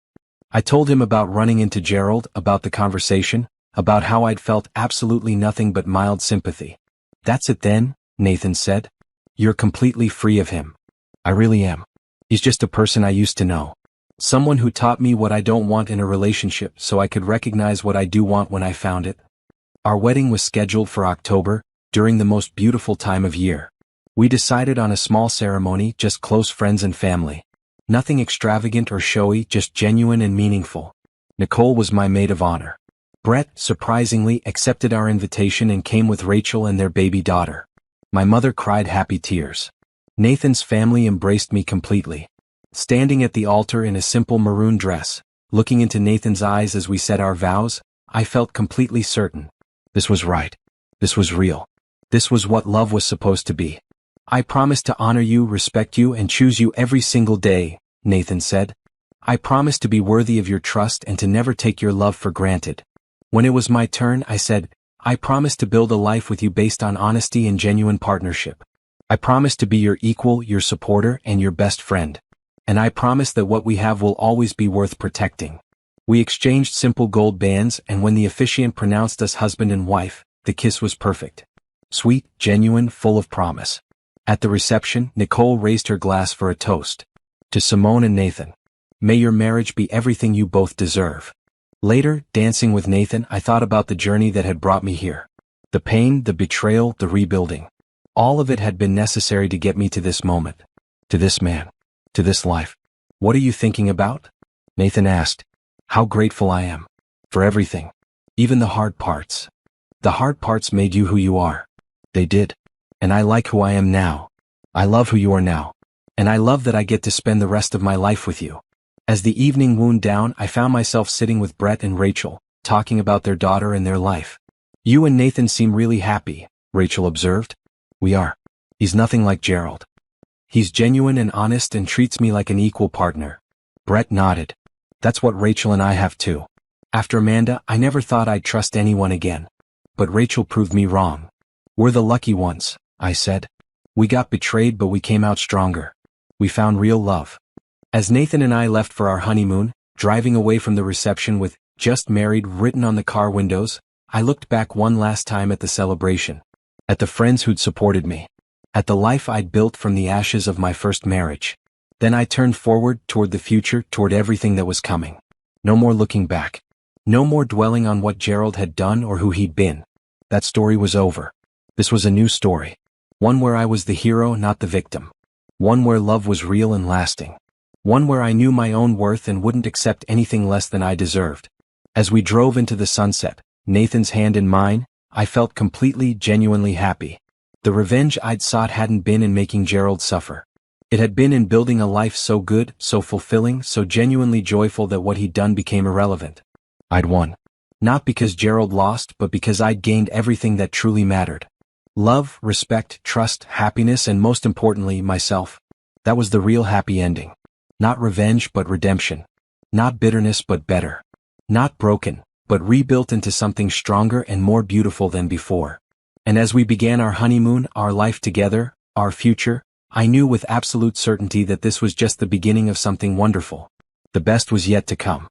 I told him about running into Gerald, about the conversation, about how I'd felt absolutely nothing but mild sympathy. That's it then, Nathan said. You're completely free of him. I really am. He's just a person I used to know. Someone who taught me what I don't want in a relationship so I could recognize what I do want when I found it. Our wedding was scheduled for October, during the most beautiful time of year. We decided on a small ceremony, just close friends and family. Nothing extravagant or showy, just genuine and meaningful. Nicole was my maid of honor. Brett, surprisingly, accepted our invitation and came with Rachel and their baby daughter. My mother cried happy tears. Nathan's family embraced me completely. Standing at the altar in a simple maroon dress, looking into Nathan's eyes as we said our vows, I felt completely certain. This was right. This was real. This was what love was supposed to be. I promise to honor you, respect you, and choose you every single day, Nathan said. I promise to be worthy of your trust and to never take your love for granted. When it was my turn, I said, I promise to build a life with you based on honesty and genuine partnership. I promise to be your equal, your supporter, and your best friend. And I promise that what we have will always be worth protecting. We exchanged simple gold bands, and when the officiant pronounced us husband and wife, the kiss was perfect. Sweet, genuine, full of promise. At the reception, Nicole raised her glass for a toast. To Simone and Nathan. May your marriage be everything you both deserve. Later, dancing with Nathan, I thought about the journey that had brought me here. The pain, the betrayal, the rebuilding. All of it had been necessary to get me to this moment. To this man. To this life. What are you thinking about? Nathan asked. How grateful I am. For everything. Even the hard parts. The hard parts made you who you are. They did. And I like who I am now. I love who you are now. And I love that I get to spend the rest of my life with you. As the evening wound down, I found myself sitting with Brett and Rachel, talking about their daughter and their life. You and Nathan seem really happy, Rachel observed. We are. He's nothing like Gerald. He's genuine and honest and treats me like an equal partner. Brett nodded. That's what Rachel and I have too. After Amanda, I never thought I'd trust anyone again. But Rachel proved me wrong. We're the lucky ones, I said. We got betrayed, but we came out stronger. We found real love. As Nathan and I left for our honeymoon, driving away from the reception with "Just Married" written on the car windows, I looked back one last time at the celebration. At the friends who'd supported me. At the life I'd built from the ashes of my first marriage. Then I turned forward, toward the future, toward everything that was coming. No more looking back. No more dwelling on what Gerald had done or who he'd been. That story was over. This was a new story. One where I was the hero, not the victim. One where love was real and lasting. One where I knew my own worth and wouldn't accept anything less than I deserved. As we drove into the sunset, Nathan's hand in mine, I felt completely, genuinely happy. The revenge I'd sought hadn't been in making Gerald suffer. It had been in building a life so good, so fulfilling, so genuinely joyful that what he'd done became irrelevant. I'd won. Not because Gerald lost, but because I'd gained everything that truly mattered. Love, respect, trust, happiness, and most importantly, myself. That was the real happy ending. Not revenge, but redemption. Not bitterness, but better. Not broken, but rebuilt into something stronger and more beautiful than before. And as we began our honeymoon, our life together, our future, I knew with absolute certainty that this was just the beginning of something wonderful. The best was yet to come.